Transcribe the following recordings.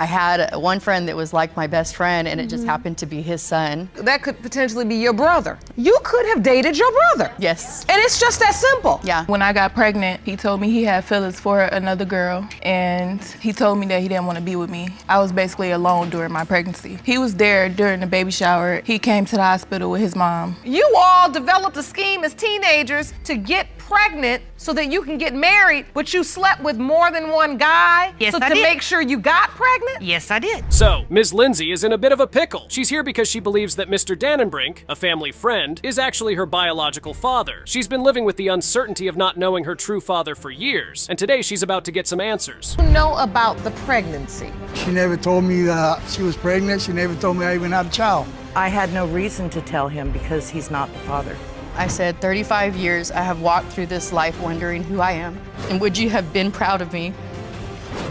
I had one friend that was like my best friend, and it just happened to be his son. That could potentially be your brother. You could have dated your brother. Yes. And it's just that simple. Yeah. When I got pregnant, he told me he had feelings for another girl, and he told me that he didn't want to be with me. I was basically alone during my pregnancy. He was there during the baby shower. He came to the hospital with his mom. You all developed a scheme as teenagers to get pregnant so that you can get married, but you slept with more than one guy? Yes, so I to did. make sure you got pregnant? Yes, I did. So, Ms. Lindsay is in a bit of a pickle. She's here because she believes that Mr. Dannenbrink, a family friend, is actually her biological father. She's been living with the uncertainty of not knowing her true father for years, and today she's about to get some answers. You know about the pregnancy. She never told me that she was pregnant. She never told me I even had a child. I had no reason to tell him because he's not the father. I said, 35 years I have walked through this life wondering who I am. And would you have been proud of me?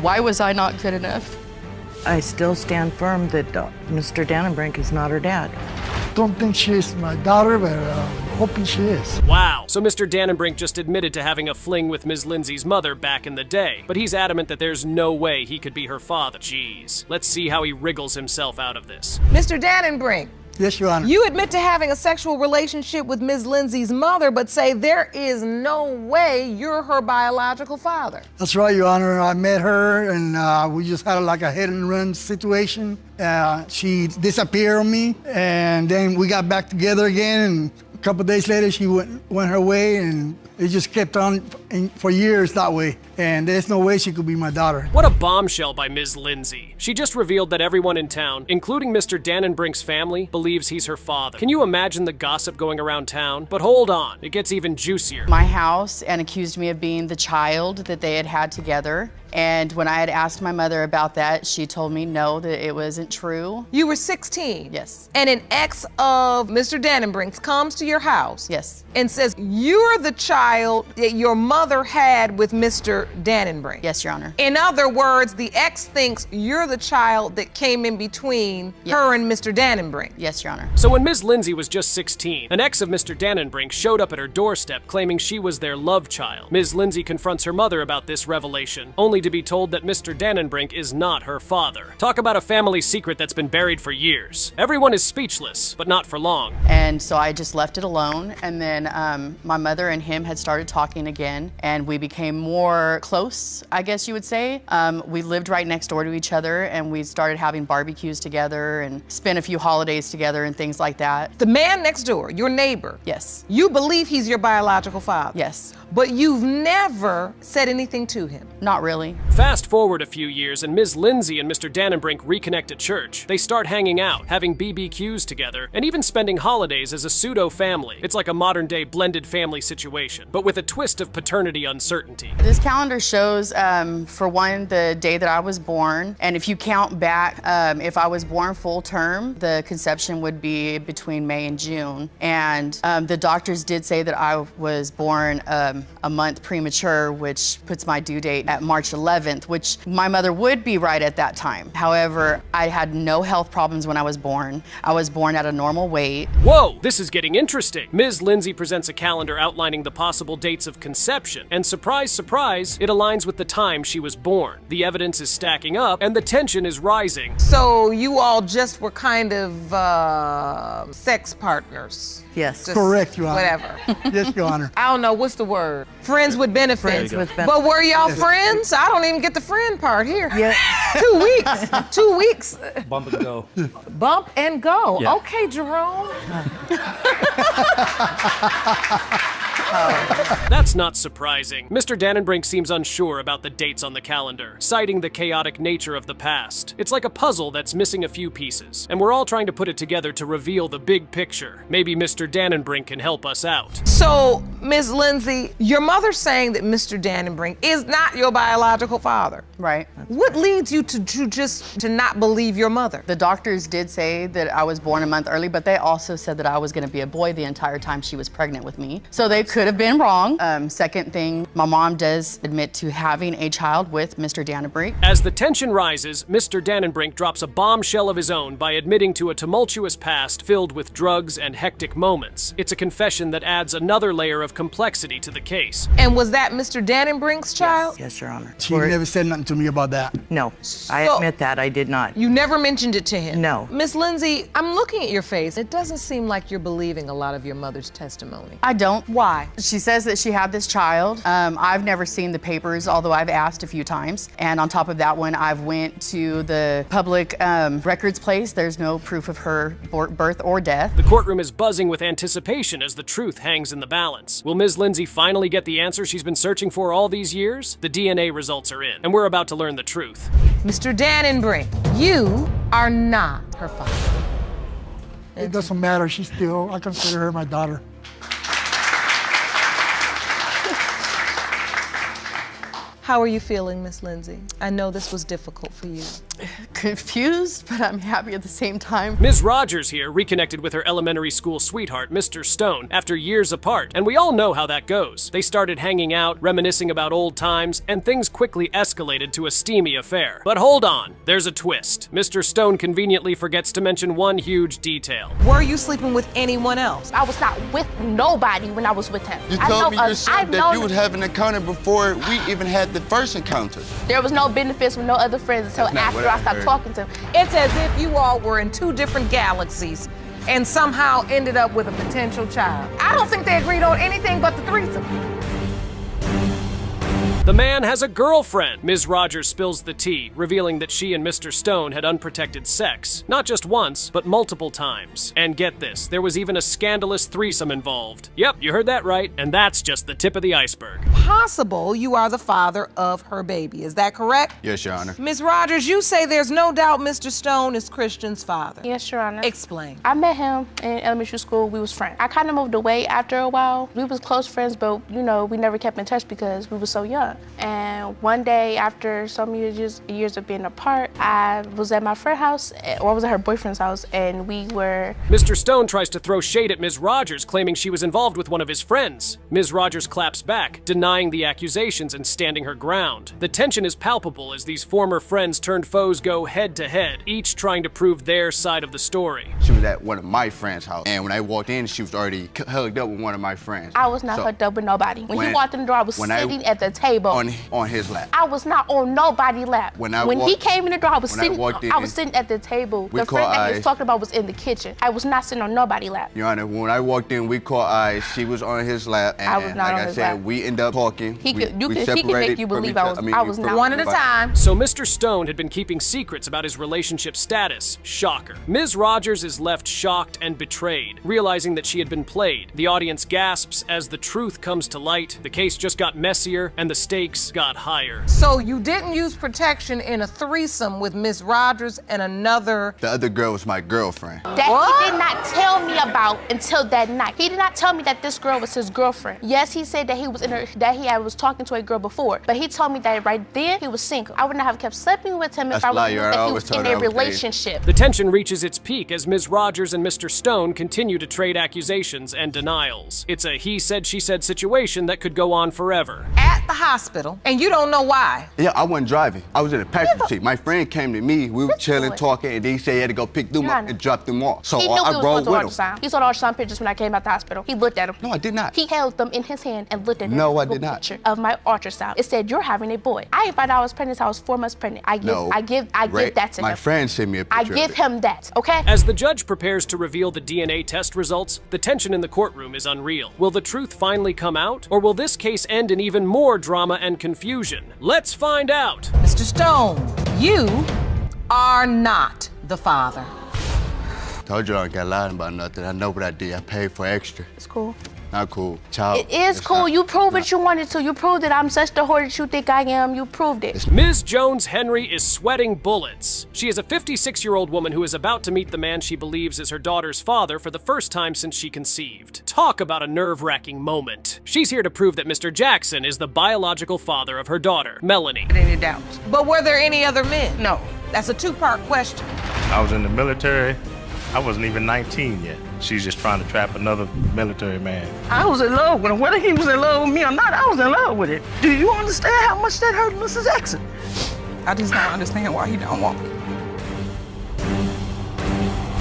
Why was I not good enough? I still stand firm that Mr. Dannenbrink is not her dad. Don't think she's my daughter, but hoping she is. Wow. So Mr. Dannenbrink just admitted to having a fling with Ms. Lindsay's mother back in the day, but he's adamant that there's no way he could be her father. Jeez. Let's see how he wriggles himself out of this. Mr. Dannenbrink, Yes, Your Honor. you admit to having a sexual relationship with Ms. Lindsay's mother, but say there is no way you're her biological father. That's right, Your Honor. I met her and we just had like a hit and run situation. She disappeared on me and then we got back together again, and a couple of days later she went her way, and it just kept on for years that way. And there's no way she could be my daughter. What a bombshell by Ms. Lindsay. She just revealed that everyone in town, including Mr. Dannenbrink's family, believes he's her father. Can you imagine the gossip going around town? But hold on, it gets even juicier. My house and accused me of being the child that they had together. And when I had asked my mother about that, she told me no, that it wasn't true. You were 16. Yes. And an ex of Mr. Dannenbrink's comes to your house. Yes. And says, you're the child that your mother had with Mr. Dannenbrink. Yes, Your Honor. In other words, the ex thinks you're the child that came in between her and Mr. Dannenbrink. Yes, Your Honor. So when Ms. Lindsay was just 16, an ex of Mr. Dannenbrink showed up at her doorstep claiming she was their love child. Ms. Lindsay confronts her mother about this revelation, only to be told that Mr. Dannenbrink is not her father. Talk about a family secret that's been buried for years. Everyone is speechless, but not for long. And so I just left it alone. And then my mother and him had started talking again, and we became more close, I guess you would say. We lived right next door to each other, and we started having barbecues together and spent a few holidays together and things like that. The man next door, your neighbor. Yes. You believe he's your biological father. Yes. But you've never said anything to him. Not really. Fast forward a few years and Ms. Lindsay and Mr. Dannenbrink reconnect at church. They start hanging out, having BBQs together, and even spending holidays as a pseudo-family. It's like a modern-day blended family situation, but with a twist of paternity uncertainty. This calendar shows, for one, the day that I was born. And if you count back, if I was born full term, the conception would be between May and June. And the doctors did say that I was born a month premature, which puts my due date at March 11th, which my mother would be right at that time. However, I had no health problems when I was born. I was born at a normal weight. Whoa, this is getting interesting. Ms. Lindsay presents a calendar outlining the possible dates of conception, and surprise, surprise, it aligns with the time she was born. The evidence is stacking up, and the tension is rising. So you all just were kind of sex partners. Yes. Just Correct, Your Honor. Whatever. Yes, Your Honor. I don't know, what's the word? Friends with benefits. Friends with benefits. But were y'all friends? I don't even get the friend part here. Yeah. 2 weeks. 2 weeks. Bump and go. Bump and go. Yeah. Okay, Jerome. That's not surprising. Mr. Dannenbrink seems unsure about the dates on the calendar, citing the chaotic nature of the past. It's like a puzzle that's missing a few pieces, and we're all trying to put it together to reveal the big picture. Maybe Mr. Dannenbrink can help us out. So, Ms. Lindsay, your mother's saying that Mr. Dannenbrink is not your biological father. Right. What leads you to not believe your mother? The doctors did say that I was born a month early, but they also said that I was going to be a boy the entire time she was pregnant with me. So they could could have been wrong. Second thing, my mom does admit to having a child with Mr. Dannenbrink. As the tension rises, Mr. Dannenbrink drops a bombshell of his own by admitting to a tumultuous past filled with drugs and hectic moments. It's a confession that adds another layer of complexity to the case. And was that Mr. Dannenbrink's child? Yes, Your Honor. She never said nothing to me about that. No, I admit that I did not. You never mentioned it to him? No. Miss Lindsay, I'm looking at your face. It doesn't seem like you're believing a lot of your mother's testimony. I don't. Why? She says that she had this child. I've never seen the papers, although I've asked a few times. And on top of that one, I've went to the public records place. There's no proof of her birth or death. The courtroom is buzzing with anticipation as the truth hangs in the balance. Will Ms. Lindsay finally get the answer she's been searching for all these years? The DNA results are in, and we're about to learn the truth. Mr. Dannenbrink, you are not her father. It doesn't matter. I consider her my daughter. How are you feeling, Miss Lindsay? I know this was difficult for you. Confused, but I'm happy at the same time. Ms. Rogers here reconnected with her elementary school sweetheart, Mr. Stone, after years apart, and we all know how that goes. They started hanging out, reminiscing about old times, and things quickly escalated to a steamy affair. But hold on, there's a twist. Mr. Stone conveniently forgets to mention one huge detail. Were you sleeping with anyone else? I was not with nobody when I was with him. You told me yourself that you would have an encounter before we even had the first encounter. There was no benefits with no other friends until after I stopped talking to him. It's as if you all were in two different galaxies and somehow ended up with a potential child. I don't think they agreed on anything but the threesome. The man has a girlfriend. Ms. Rogers spills the tea, revealing that she and Mr. Stone had unprotected sex. Not just once, but multiple times. And get this, there was even a scandalous threesome involved. Yep, you heard that right, and that's just the tip of the iceberg. Possible you are the father of her baby, is that correct? Yes, Your Honor. Ms. Rogers, you say there's no doubt Mr. Stone is Christian's father. Yes, Your Honor. Explain. I met him in elementary school. We was friends. I kind of moved away after a while. We was close friends, but we never kept in touch because we were so young. And one day, after some years of being apart, I was at my friend's house, or I was at her boyfriend's house, and we were... Mr. Stone tries to throw shade at Ms. Rogers, claiming she was involved with one of his friends. Ms. Rogers claps back, denying the accusations and standing her ground. The tension is palpable as these former friends turned foes go head to head, each trying to prove their side of the story. She was at one of my friends' house, and when I walked in, she was already hugged up with one of my friends. I was not hooked up with nobody. When he walked in the door, I was sitting at the table. On his lap. I was not on nobody's lap. When he came in the door, I was sitting at the table. The friend that he was talking about was in the kitchen. I was not sitting on nobody's lap. Your Honor, when I walked in, we caught eyes. She was on his lap, and I was not like on I his said, lap. we ended up talking. He can make you believe I was not. One at a time. So Mr. Stone had been keeping secrets about his relationship status. Shocker. Ms. Rogers is left shocked and betrayed, realizing that she had been played. The audience gasps as the truth comes to light. The case just got messier, and the stakes got higher. So you didn't use protection in a threesome with Miss Rogers and another... The other girl was my girlfriend. That he did not tell me about until that night. He did not tell me that this girl was his girlfriend. Yes, he said that he was talking to a girl before, but he told me that right then he was single. I would not have kept sleeping with him if I was that he was in a relationship. The tension reaches its peak as Ms. Rogers and Mr. Stone continue to trade accusations and denials. It's a he said, she said situation that could go on forever. At the hospital, and you don't know why. Yeah, I wasn't driving. I was in a passenger seat. My friend came to me. We were chilling, talking, and then he said he had to go pick them up and drop them off. So I rode with him. He saw the ultrasound pictures when I came out the hospital. He looked at them. No, I did not. He held them in his hand and looked at them. No, I did not. Picture of my ultrasound. It said, you're having a boy. I found out I was pregnant, so I was 4 months pregnant. I give that to him. My friend sent me a picture. I give him that, okay? As the judge prepares to reveal the DNA test results, the tension in the courtroom is unreal. Will the truth finally come out? Or will this case end in even more drama and confusion? Let's find out. Mr. Stone, you are not the father. Told you I don't got lying about nothing. I know what I did. I paid for extra. It's cool. Not cool. Child. It is cool. You proved what you wanted to. You proved that I'm such the whore that you think I am. You proved it. Ms. Jones Henry is sweating bullets. She is a 56-year-old woman who is about to meet the man she believes is her daughter's father for the first time since she conceived. Talk about a nerve-wracking moment. She's here to prove that Mr. Jackson is the biological father of her daughter, Melanie. Any doubts? But were there any other men? No. That's a two-part question. I was in the military, I wasn't even 19 yet. She's just trying to trap another military man. I was in love with him. Whether he was in love with me or not, I was in love with him. Do you understand how much that hurt Mr. Jackson? I just don't understand why he don't want me.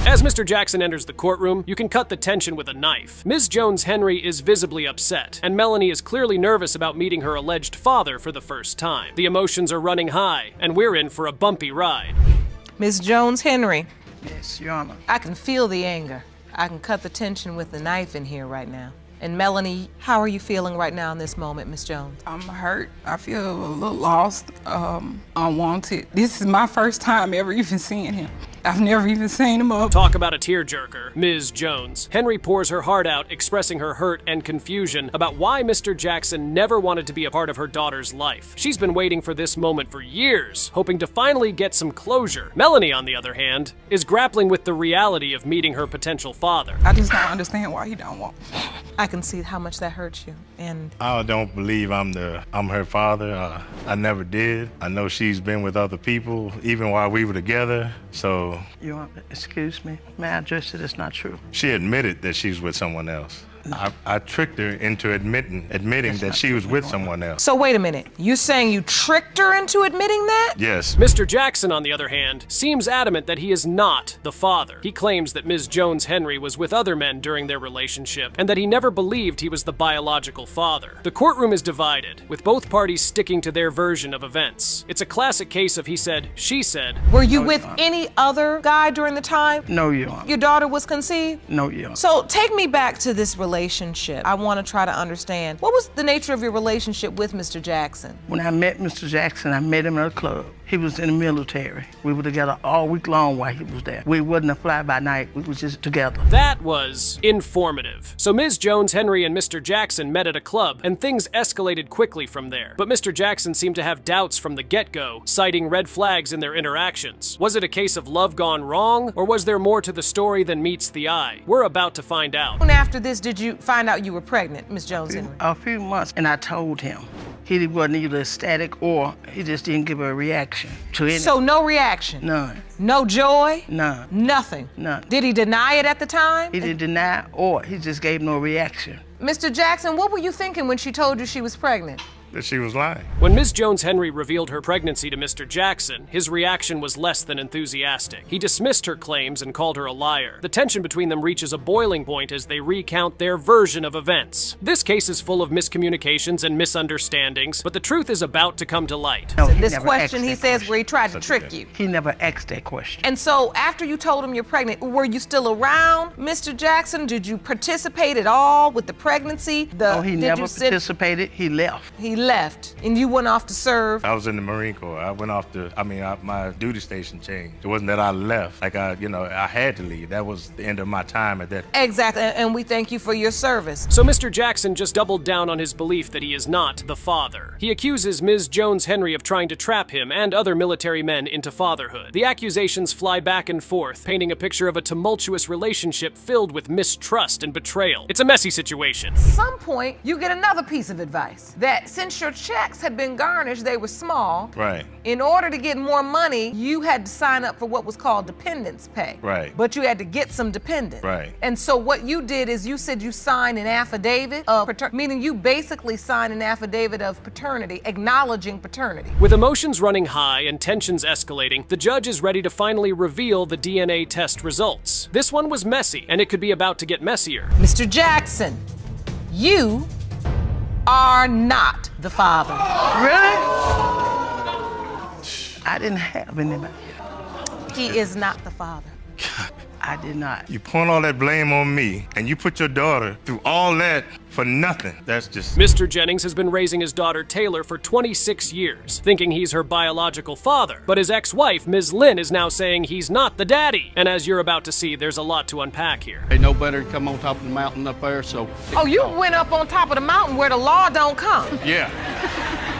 As Mr. Jackson enters the courtroom, you can cut the tension with a knife. Ms. Jones-Henry is visibly upset, and Melanie is clearly nervous about meeting her alleged father for the first time. The emotions are running high, and we're in for a bumpy ride. Ms. Jones-Henry, Yes, Your Honor. I can feel the anger. I can cut the tension with the knife in here right now. And Melanie, how are you feeling right now in this moment, Ms. Jones? I'm hurt. I feel a little lost, unwanted. This is my first time ever even seeing him. I've never even seen him up. Talk about a tearjerker, Ms. Jones. Henry pours her heart out, expressing her hurt and confusion about why Mr. Jackson never wanted to be a part of her daughter's life. She's been waiting for this moment for years, hoping to finally get some closure. Melanie, on the other hand, is grappling with the reality of meeting her potential father. I just don't understand why he don't want me. I can see how much that hurts you. And I don't believe I'm her father. I never did. I know she's been with other people, even while we were together, so. Your Honor, excuse me. May I address it? It's not true. She admitted that she's with someone else. I tricked her into admitting that she was with someone else. so wait a minute. You saying you tricked her into admitting that? Yes. Mr. Jackson, on the other hand, seems adamant that he is not the father. He claims that Ms. Jones-Henry was with other men during their relationship and that he never believed he was the biological father. The courtroom is divided, with both parties sticking to their version of events. It's a classic case of he said, she said. Were you with any other guy during the time No, Your Honor. your daughter was conceived? No, Your Honor. So take me back to this relationship. I want to try to understand. What was the nature of your relationship with Mr. Jackson? When I met Mr. Jackson, I met him at a club. He was in the military. We were together all week long while he was there. We wasn't a fly-by-night. We was just together. That was informative. So Ms. Jones-Henry and Mr. Jackson met at a club, and things escalated quickly from there. But Mr. Jackson seemed to have doubts from the get-go, citing red flags in their interactions. Was it a case of love gone wrong, or was there more to the story than meets the eye? We're about to find out. When after this did you find out you were pregnant, Ms. Jones-Henry? A few months, and I told him. He wasn't either ecstatic or he just didn't give a reaction to anything. So no reaction? None. No joy? None. Nothing? None. Did he deny it at the time? He didn't deny or he just gave no reaction. Mr. Jackson, what were you thinking when she told you she was pregnant? That she was lying. When Ms. Jones-Henry revealed her pregnancy to Mr. Jackson, his reaction was less than enthusiastic. He dismissed her claims and called her a liar. The tension between them reaches a boiling point as they recount their version of events. This case is full of miscommunications and misunderstandings, but the truth is about to come to light. No, he This never question asked he that says question. where he tried to trick you. He never asked that question. And so after you told him you're pregnant, were you still around Mr. Jackson? Did you participate at all with the pregnancy? No, he never participated. He left. He left. And you went off to serve? I was in the Marine Corps. I went off to, my duty station changed. It wasn't that I left. Like I had to leave. That was the end of my time at that. Exactly, and we thank you for your service. So Mr. Jackson just doubled down on his belief that he is not the father. He accuses Ms. Jones-Henry of trying to trap him and other military men into fatherhood. The accusations fly back and forth, painting a picture of a tumultuous relationship filled with mistrust and betrayal. It's a messy situation. At some point, you get another piece of advice, that since your checks had been garnished, they were small. Right. In order to get more money, you had to sign up for what was called dependence pay. Right. But you had to get some dependents. Right. And so what you did is you said you signed an affidavit of paternity, meaning you basically signed an affidavit of paternity, acknowledging paternity. With emotions running high and tensions escalating, the judge is ready to finally reveal the DNA test results. This one was messy, and it could be about to get messier. Mr. Jackson, you are not the father. Really? I didn't have anybody. He is not the father. I did not. You point all that blame on me, and you put your daughter through all that for nothing. That's just... Mr. Jennings has been raising his daughter Taylor for 26 years, thinking he's her biological father. But his ex-wife, Ms. Lynn, is now saying he's not the daddy. And as you're about to see, there's a lot to unpack here. Ain't no better to come on top of the mountain up there, so... Oh, you went up on top of the mountain where the law don't come. Yeah.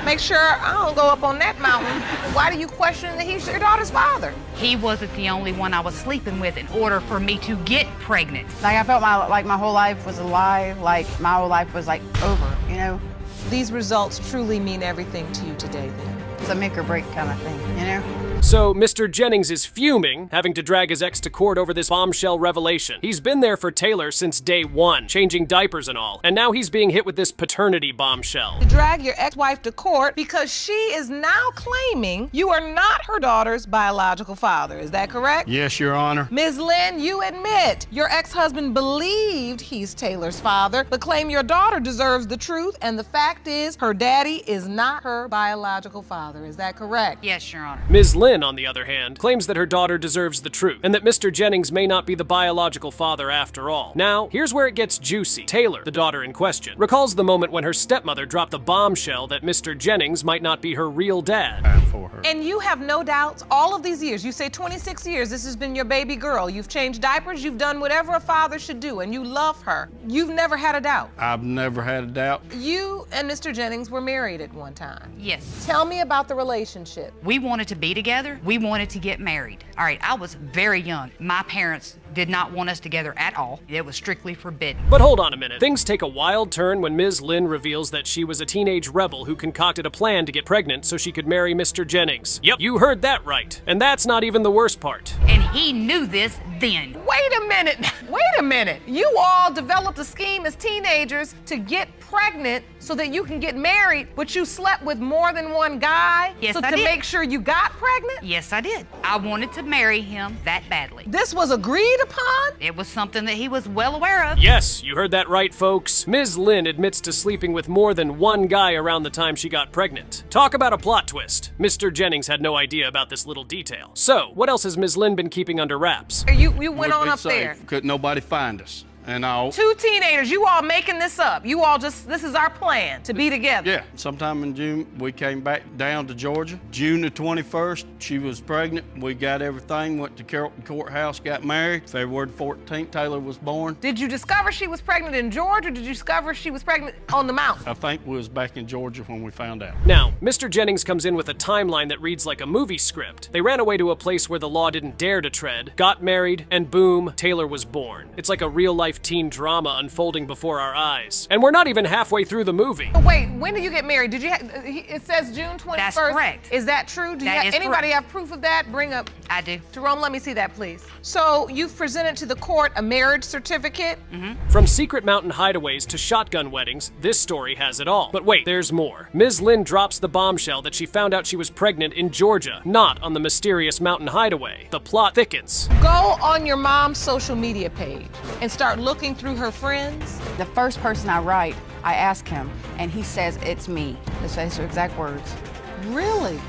Make sure I don't go up on that mountain. Why do you question that he's your daughter's father? He wasn't the only one I was sleeping with in order for me to get pregnant. Like I felt my whole life was a lie, like my whole life was like over, you know? These results truly mean everything to you today then. It's a make or break kind of thing, you know? So Mr. Jennings is fuming, having to drag his ex to court over this bombshell revelation. He's been there for Taylor since day one, changing diapers and all, and now he's being hit with this paternity bombshell. To drag your ex-wife to court because she is now claiming you are not her daughter's biological father. Is that correct? Yes, Your Honor. Ms. Lynn, you admit your ex-husband believed he's Taylor's father, but claim your daughter deserves the truth, and the fact is her daddy is not her biological father. Is that correct? Yes, Your Honor. Ms. Lynn, on the other hand, claims that her daughter deserves the truth, and that Mr. Jennings may not be the biological father after all. Now, here's where it gets juicy. Taylor, the daughter in question, recalls the moment when her stepmother dropped the bombshell that Mr. Jennings might not be her real dad. For her. And you have no doubts all of these years, you say 26 years, this has been your baby girl. You've changed diapers, you've done whatever a father should do, and you love her. You've never had a doubt. I've never had a doubt. You and Mr. Jennings were married at one time. Yes. Tell me about the relationship. We wanted to be together. We wanted to get married. All right, I was very young. My parents did not want us together at all. It was strictly forbidden. But hold on a minute. Things take a wild turn when Ms. Lynn reveals that she was a teenage rebel who concocted a plan to get pregnant so she could marry Mr. Jennings. Yep, you heard that right. And that's not even the worst part. And he knew this then. Wait a minute. Wait a minute. You all developed a scheme as teenagers to get pregnant so that you can get married, but you slept with more than one guy? Yes, so I to did. make sure you got pregnant? Yes, I did. I wanted to marry him that badly. This was agreed upon? It was something that he was well aware of. Yes, you heard that right, folks. Ms. Lynn admits to sleeping with more than one guy around the time she got pregnant. Talk about a plot twist. Mr. Jennings had no idea about this little detail. So, what else has Ms. Lynn been keeping under wraps? You went We'd on be up safe. there. Couldn't nobody find us. And all. Two teenagers, you all making this up. You all just, this is our plan, to be together. Yeah, sometime in June, we came back down to Georgia. June the 21st, she was pregnant. We got everything, went to Carrollton Courthouse, got married. February 14th, Taylor was born. Did you discover she was pregnant in Georgia, or did you discover she was pregnant on the mountain? I think we was back in Georgia when we found out. Now, Mr. Jennings comes in with a timeline that reads like a movie script. They ran away to a place where the law didn't dare to tread, got married, and boom, Taylor was born. It's like a real-life teen drama unfolding before our eyes. And we're not even halfway through the movie. Wait, when did you get married? Did you? It says June 21st. That's correct. Is that true? Do That is anybody correct. have proof of that? Bring up. I do. Jerome, let me see that, please. So you've presented to the court a marriage certificate. From secret mountain hideaways to shotgun weddings, this story has it all. But wait, there's more. Ms. Lynn drops the bombshell that she found out she was pregnant in Georgia, not on the mysterious mountain hideaway. The plot thickens. Go on your mom's social media page and start looking through her friends. The first person I write, I ask him, and he says it's me. Those are his exact words. Really?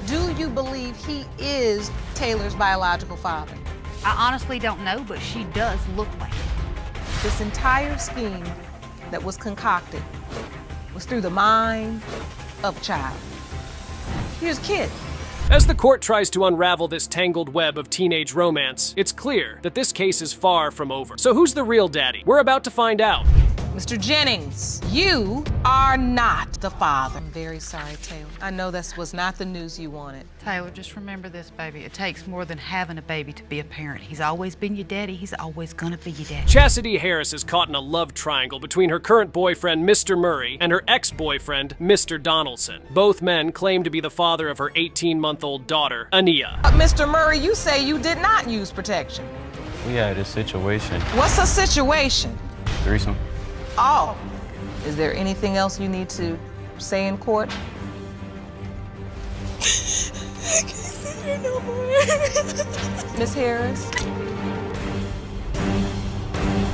Do you believe he is Taylor's biological father? I honestly don't know, but she does look like it. This entire scheme that was concocted was through the mind of a child. He was a kid. As the court tries to unravel this tangled web of teenage romance, it's clear that this case is far from over. So who's the real daddy? We're about to find out. Mr. Jennings, you are not the father. I'm very sorry, Taylor. I know this was not the news you wanted. Taylor, just remember this, baby. It takes more than having a baby to be a parent. He's always been your daddy. He's always gonna be your daddy. Chastity Harris is caught in a love triangle between her current boyfriend, Mr. Murray, and her ex-boyfriend, Mr. Donaldson. Both men claim to be the father of her 18-month-old daughter, Ania. Mr. Murray, you say you did not use protection. We had a situation. What's a situation? Threesome. Oh, is there anything else you need to say in court? I can't sit here no more. Miss Harris?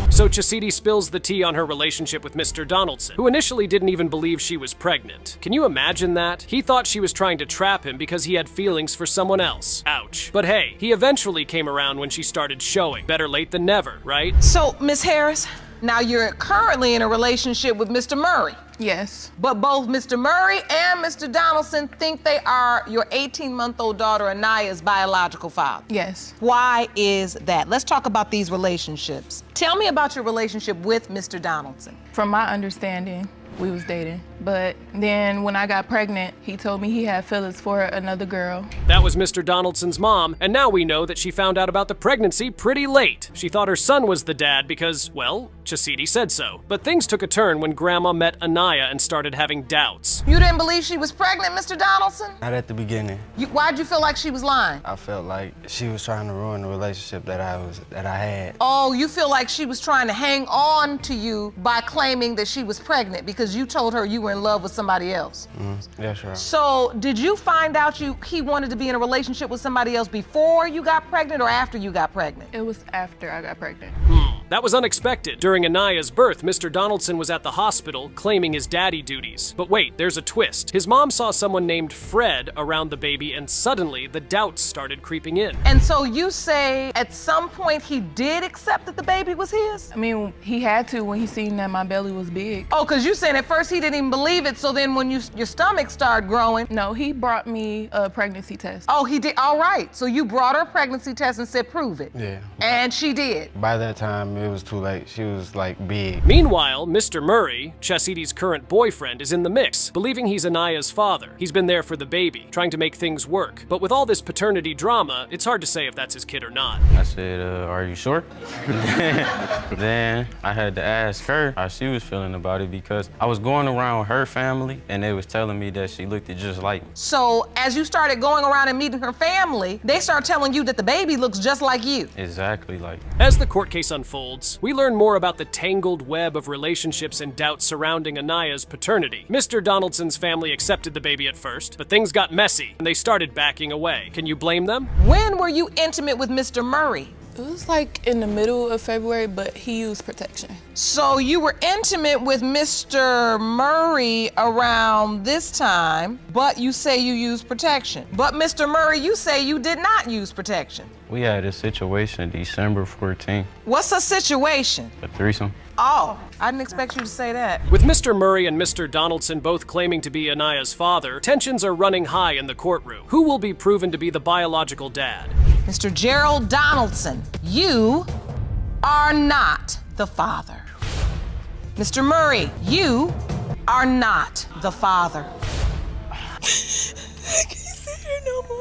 So Chastity spills the tea on her relationship with Mr. Donaldson, who initially didn't even believe she was pregnant. Can you imagine that? He thought she was trying to trap him because he had feelings for someone else. Ouch. But hey, he eventually came around when she started showing. Better late than never, right? So, Miss Harris, now you're currently in a relationship with Mr. Murray. Yes. But both Mr. Murray and Mr. Donaldson think they are your 18-month-old daughter Ania's biological father. Yes. Why is that? Let's talk about these relationships. Tell me about your relationship with Mr. Donaldson. From my understanding, we was dating. But then when I got pregnant, he told me he had feelings for another girl. That was Mr. Donaldson's mom, and now we know that she found out about the pregnancy pretty late. She thought her son was the dad because, well, Chasidi said so. But things took a turn when Grandma met Anaya and started having doubts. You didn't believe she was pregnant, Mr. Donaldson? Not at the beginning. Why'd you feel like she was lying? I felt like she was trying to ruin the relationship that I had. Oh, you feel like she was trying to hang on to you by claiming that she was pregnant because you told her you were in love with somebody else. That's right. So did you find out he wanted to be in a relationship with somebody else before you got pregnant or after you got pregnant? It was after I got pregnant. That was unexpected. During Anaya's birth, Mr. Donaldson was at the hospital claiming his daddy duties. But wait, there's a twist. His mom saw someone named Fred around the baby, and suddenly the doubts started creeping in. And so you say at some point he did accept that the baby was his? I mean, he had to when he seen that my belly was big. Oh, because you saying at first he didn't even believe it, so then when your stomach started growing. No, he brought me a pregnancy test. Oh, he did? All right. So you brought her a pregnancy test and said, prove it. Yeah. And she did. By that time, it was too late. She was like big. Meanwhile, Mr. Murray, Chasidi's current boyfriend, is in the mix, believing he's Anaya's father. He's been there for the baby, trying to make things work. But with all this paternity drama, it's hard to say if that's his kid or not. I said, are you sure? Then I had to ask her how she was feeling about it because I was going around her family and they was telling me that she looked just like me. So as you started going around and meeting her family, they start telling you that the baby looks just like you. Exactly like. As the court case unfolds, we learn more about the tangled web of relationships and doubts surrounding Anaya's paternity. Mr. Donaldson's family accepted the baby at first, but things got messy and they started backing away. Can you blame them? When were you intimate with Mr. Murray? It was like in the middle of February, but he used protection. So you were intimate with Mr. Murray around this time, but you say you used protection. But Mr. Murray, you say you did not use protection. We had a situation December 14th. What's a situation? A threesome. Oh, I didn't expect you to say that. With Mr. Murray and Mr. Donaldson both claiming to be Anaya's father, tensions are running high in the courtroom. Who will be proven to be the biological dad? Mr. Gerald Donaldson, you are not the father. Mr. Murray, you are not the father. I can't sit here no more.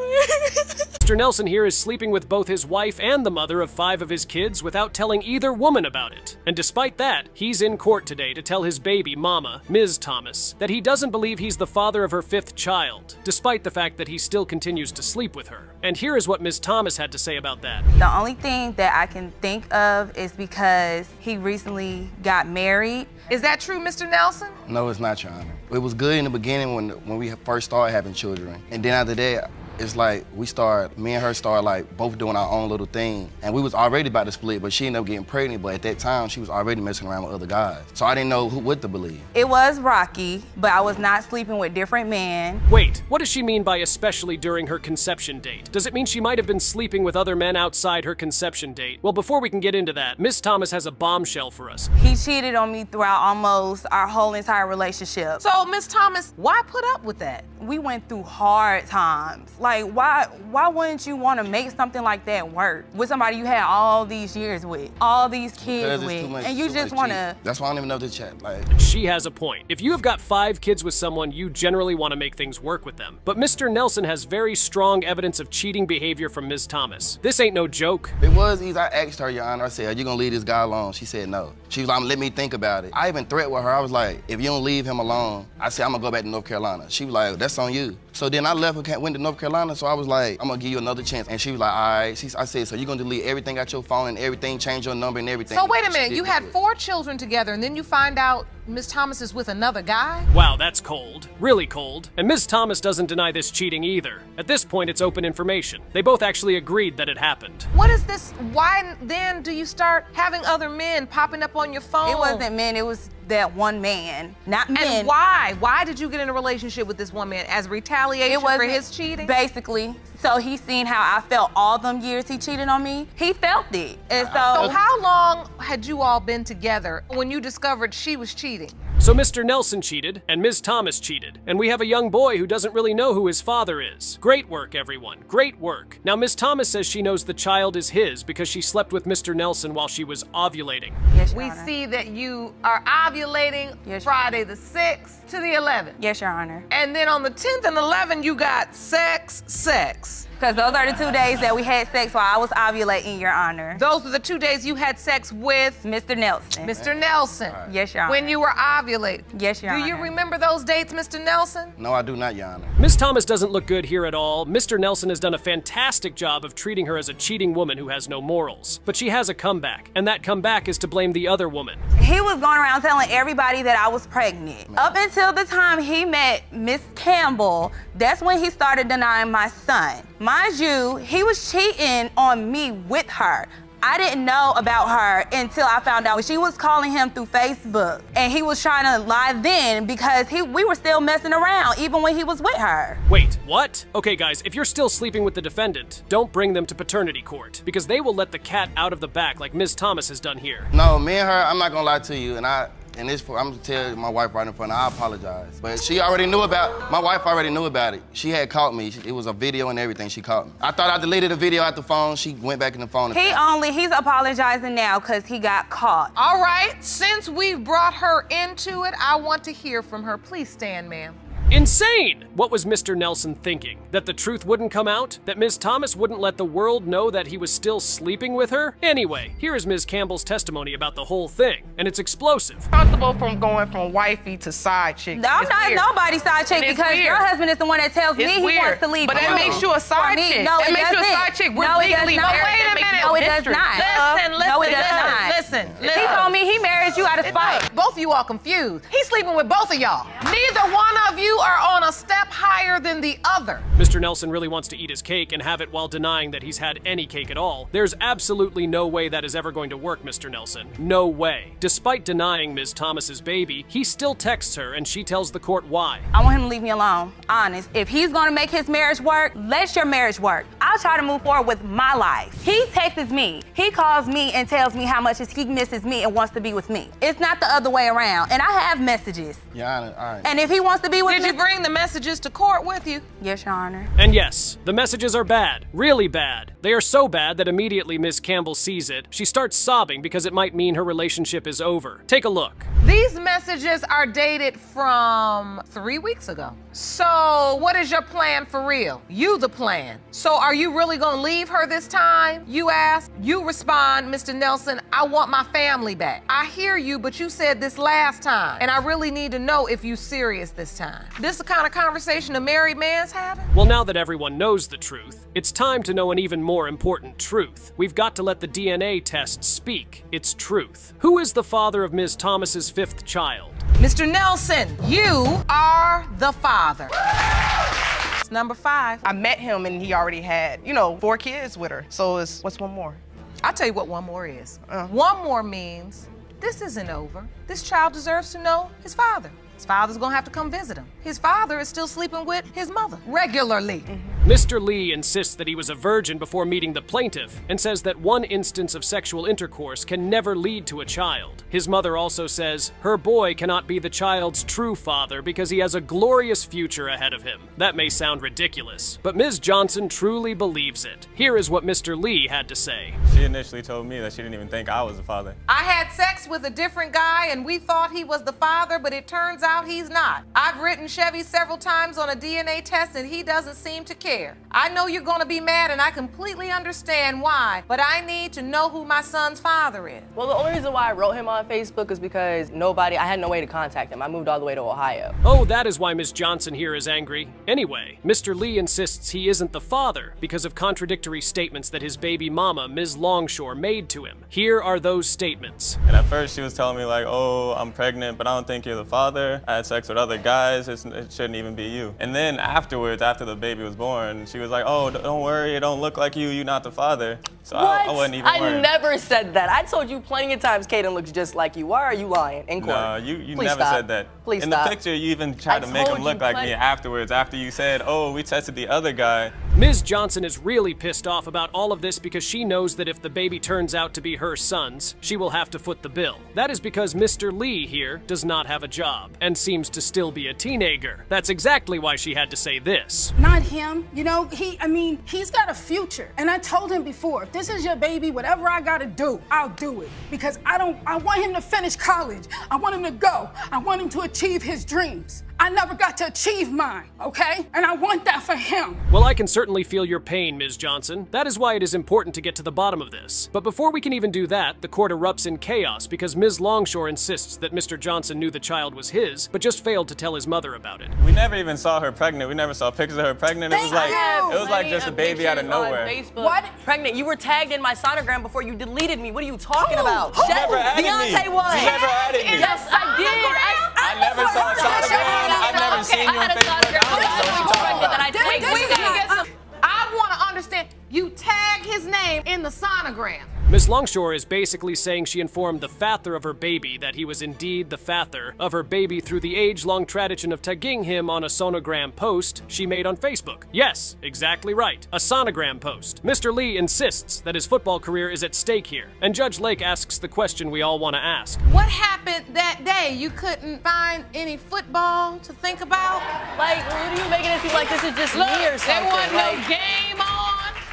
Mr. Nelson here is sleeping with both his wife and the mother of 5 of his kids without telling either woman about it. And despite that, he's in court today to tell his baby mama, Ms. Thomas, that he doesn't believe he's the father of her 5th child, despite the fact that he still continues to sleep with her. And here is what Ms. Thomas had to say about that. The only thing that I can think of is because he recently got married. Is that true, Mr. Nelson? No, it's not, Your Honor. It was good in the beginning when we first started having children. And then after that, it's like me and her started like both doing our own little thing. And we was already about to split, but she ended up getting pregnant. But at that time, she was already messing around with other guys. So I didn't know what to believe. It was rocky, but I was not sleeping with different men. Wait, what does she mean by especially during her conception date? Does it mean she might have been sleeping with other men outside her conception date? Well, before we can get into that, Miss Thomas has a bombshell for us. He cheated on me throughout almost our whole entire relationship. So, Miss Thomas, why put up with that? We went through hard times. Like, why wouldn't you want to make something like that work with somebody you had all these years with, all these kids with, and you just want to... That's why I don't even know the chat. Like, she has a point. If you have got 5 kids with someone, you generally want to make things work with them. But Mr. Nelson has very strong evidence of cheating behavior from Ms. Thomas. This ain't no joke. It was easy. I asked her, Your Honor, I said, are you gonna leave this guy alone? She said no. She was like, let me think about it. I even threatened with her. I was like, if you don't leave him alone, I said, I'm gonna go back to North Carolina. She was like, that's on you. So then I left and went to North Carolina, so I was like, I'm gonna give you another chance. And she was like, all right. I said, so you're gonna delete everything out your phone and everything, change your number and everything. So wait a minute, you had 4 children together and then you find out Ms. Thomas is with another guy? Wow, that's cold. Really cold. And Ms. Thomas doesn't deny this cheating either. At this point, it's open information. They both actually agreed that it happened. What is this? Why then do you start having other men popping up on your phone? It wasn't men, it was that one man, not men. And why? Why did you get in a relationship with this one man? As retaliation for his cheating? Basically. So he seen how I felt all them years he cheated on me. He felt it. And So how long had you all been together when you discovered she was cheating? So Mr. Nelson cheated, and Ms. Thomas cheated, and we have a young boy who doesn't really know who his father is. Great work, everyone. Great work. Now, Ms. Thomas says she knows the child is his because she slept with Mr. Nelson while she was ovulating. Yes, Your We Honor. see that you are ovulating Friday the 6th to the 11th. Yes, Your Honor. And then on the 10th and 11th, you got sex. Because those are the 2 days that we had sex while I was ovulating, Your Honor. Those were the 2 days you had sex with Mr. Nelson. Mr. Nelson. Yes, Your Honor. When you were ovulating. Yes, Your Honor. Do you remember those dates, Mr. Nelson? No, I do not, Your Honor. Ms. Thomas doesn't look good here at all. Mr. Nelson has done a fantastic job of treating her as a cheating woman who has no morals. But she has a comeback, and that comeback is to blame the other woman. He was going around telling everybody that I was pregnant. Up until the time he met Miss Campbell, that's when he started denying my son. Mind you, he was cheating on me with her. I didn't know about her until I found out she was calling him through Facebook. And he was trying to lie then because we were still messing around even when he was with her. Wait, what? Okay, guys, if you're still sleeping with the defendant, don't bring them to paternity court because they will let the cat out of the bag like Ms. Thomas has done here. No, me and her, I'm not gonna lie to you, and I'm gonna tell my wife right in front of her, I apologize. But she already knew my wife already knew about it. She had caught me. It was a video and everything, she caught me. I thought I deleted the video out the phone. She went back in the phone. He's apologizing now because he got caught. All right, since we've brought her into it, I want to hear from her. Please stand, ma'am. Insane! What was Mr. Nelson thinking? That the truth wouldn't come out? That Ms. Thomas wouldn't let the world know that he was still sleeping with her? Anyway, here is Ms. Campbell's testimony about the whole thing, and it's explosive. Comfortable from going from wifey to side chick. I'm not nobody's side chick because your husband is the one that tells me he wants to leave. But that makes you a side chick. No, it it makes you a doesn't. side chick. We're No, it legally does not. married. Wait a minute. No, it does not. No, it does not. Listen. He told me he married you out of spite. Both of you are confused. He's sleeping with both of y'all. Neither one of you are on a step higher than the other. Mr. Nelson really wants to eat his cake and have it while denying that he's had any cake at all. There's absolutely no way that is ever going to work, Mr. Nelson. No way. Despite denying Ms. Thomas's baby, he still texts her and she tells the court why. I want him to leave me alone, honest. If he's gonna make his marriage work, let your marriage work. I'll try to move forward with my life. He texts me, he calls me and tells me how much he misses me and wants to be with me. It's not the other way around. And I have messages. Your Honor, all right. And if he wants to be with me— Did you bring the messages to court with you? Yes, Your Honor. And yes, the messages are bad. Really bad. They are so bad that immediately Miss Campbell sees it, she starts sobbing because it might mean her relationship is over. Take a look. These messages are dated from 3 weeks ago. So what is your plan for real? You the plan. So are you really gonna leave her this time? You ask. You respond, Mr. Nelson, I want my family back. I hear you, but you said this last time. And I really need to know if you serious this time. This the kind of conversation a married man's having? Well, now that everyone knows the truth, it's time to know an even more important truth. We've got to let the DNA test speak its truth. Who is the father of Ms. Thomas's 5th child? Mr. Nelson, you are the father. It's number 5. I met him and he already had, 4 kids with her. So what's one more? I'll tell you what one more is. One more means this isn't over. This child deserves to know his father. His father's gonna have to come visit him. His father is still sleeping with his mother regularly. Mr. Lee insists that he was a virgin before meeting the plaintiff and says that one instance of sexual intercourse can never lead to a child. His mother also says her boy cannot be the child's true father because he has a glorious future ahead of him. That may sound ridiculous, but Ms. Johnson truly believes it. Here is what Mr. Lee had to say. She initially told me that she didn't even think I was the father. I had sex with a different guy and we thought he was the father, but it turns out he's not. I've written Chevy several times on a DNA test and he doesn't seem to care. I know you're gonna be mad and I completely understand why, but I need to know who my son's father is. Well, the only reason why I wrote him on Facebook is because I had no way to contact him. I moved all the way to Ohio. Oh, that is why Ms. Johnson here is angry. Anyway, Mr. Lee insists he isn't the father because of contradictory statements that his baby mama, Ms. Longshore, made to him. Here are those statements. And at first she was telling me like, oh, I'm pregnant, but I don't think you're the father. I had sex with other guys, it shouldn't even be you. And then afterwards, after the baby was born, she was like, oh, don't worry, it don't look like you, you're not the father. So I wasn't even worried. I never said that. I told you plenty of times Kaden looks just like you. Why are you lying in court? No, you Please never stop. said that. Please in stop. the picture, you even tried to make him look like me afterwards, after you said, oh, we tested the other guy. Ms. Johnson is really pissed off about all of this because she knows that if the baby turns out to be her son's, she will have to foot the bill. That is because Mr. Lee here does not have a job and seems to still be a teenager. That's exactly why she had to say this. Not him. You know, he's got a future. And I told him before, if this is your baby, whatever I gotta do, I'll do it. Because I want him to finish college. I want him to go. I want him to achieve his dreams. I never got to achieve mine, okay? And I want that for him. Well, I can certainly feel your pain, Ms. Johnson. That is why it is important to get to the bottom of this. But before we can even do that, the court erupts in chaos because Ms. Longshore insists that Mr. Johnson knew the child was his, but just failed to tell his mother about it. We never even saw her pregnant. We never saw pictures of her pregnant. It was like just a baby out of nowhere. What? Pregnant. You were tagged in my sonogram before you deleted me. What are you talking about? You never added me. Beyonce was. You never added me. Yes, I did. I never saw a sonogram. I've never seen you on Facebook. I want to understand. You tag his name in the sonogram. Ms. Longshore is basically saying she informed the father of her baby that he was indeed the father of her baby through the age-long tradition of tagging him on a sonogram post she made on Facebook. Yes, exactly right, a sonogram post. Mr. Lee insists that his football career is at stake here, and Judge Lake asks the question we all want to ask. What happened that day? You couldn't find any football to think about? Like, what are you making it seem like this is just me or something? There wasn't no game on.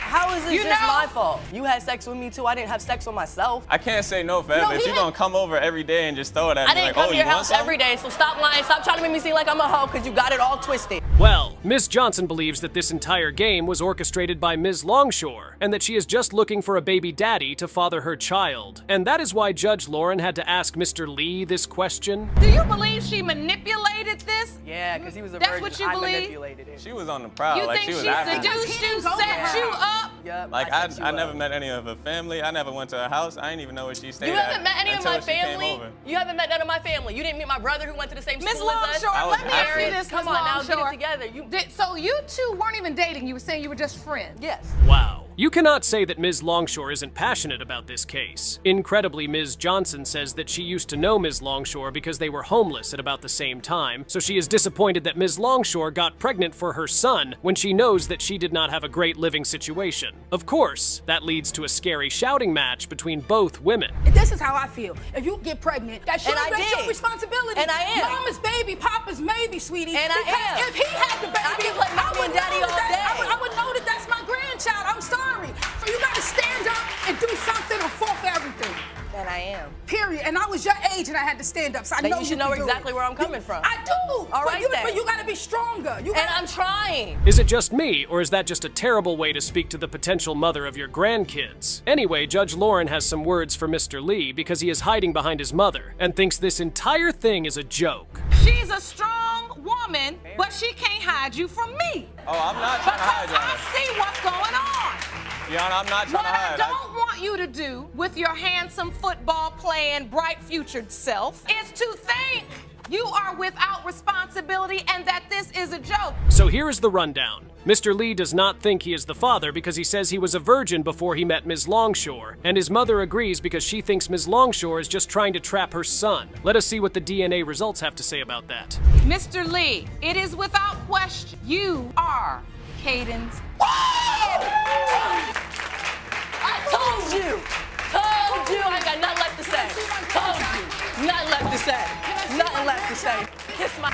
How is it just my fault? You had sex with me too. I didn't have sex with myself. I can't say no forever. If you're gonna come over every day and just throw it at me, I didn't like, come oh, to your you want house something? every day, so stop lying. Stop trying to make me seem like I'm a hoe because you got it all twisted. Well, Ms. Johnson believes that this entire game was orchestrated by Ms. Longshore, and that she is just looking for a baby daddy to father her child. And that is why Judge Lauren had to ask Mr. Lee this question. Do you believe she manipulated this? Yeah, because he was a That's virgin. what you I believe? manipulated it. She was on the prowl. You Like, think she was she after me. seduced you, set you up? Yep, Like, I never met any of her family. I never went to her house. I didn't even know where she stayed You haven't met any of until my she came family? over. You haven't met none of my family. You didn't meet my brother who went to the same Miss school as us? Longshore, let me ask you this, Come Miss on now, get Longshore. it together. So you two weren't even dating. You were saying you were just friends. Yes. Wow. You cannot say that Ms. Longshore isn't passionate about this case. Incredibly, Ms. Johnson says that she used to know Ms. Longshore because they were homeless at about the same time, so she is disappointed that Ms. Longshore got pregnant for her son when she knows that she did not have a great living situation. Of course, that leads to a scary shouting match between both women. This is how I feel. If you get pregnant, that's your responsibility. And I am. Mama's baby, Papa's maybe, sweetie. And I because am. if he had the baby, I can play mama and daddy all day. I would know that that's my grandchild. I'm sorry. So you got to stand up and do something or fall for everything. And I am. Period. And I was your age and I had to stand up. So I Then know you should know exactly where I'm coming from. I do. All right, then. But you got to be stronger. And I'm trying. Is it just me, or is that just a terrible way to speak to the potential mother of your grandkids? Anyway, Judge Lauren has some words for Mr. Lee because he is hiding behind his mother and thinks this entire thing is a joke. She's a strong woman, but she can't hide you from me. Oh, I'm not trying to hide you. I see what's going on. Your Honor, I'm not trying What to hide. I don't want you to do with your handsome football playing, bright futured self is to think you are without responsibility and that this is a joke. So here is the rundown. Mr. Lee does not think he is the father because he says he was a virgin before he met Ms. Longshore, and his mother agrees because she thinks Ms. Longshore is just trying to trap her son. Let us see what the DNA results have to say about that. Mr. Lee, it is without question you are Caden's. I told you. I ain't got nothing left to say. Told you. Nothing left to say. Nothing left to say. Kiss my.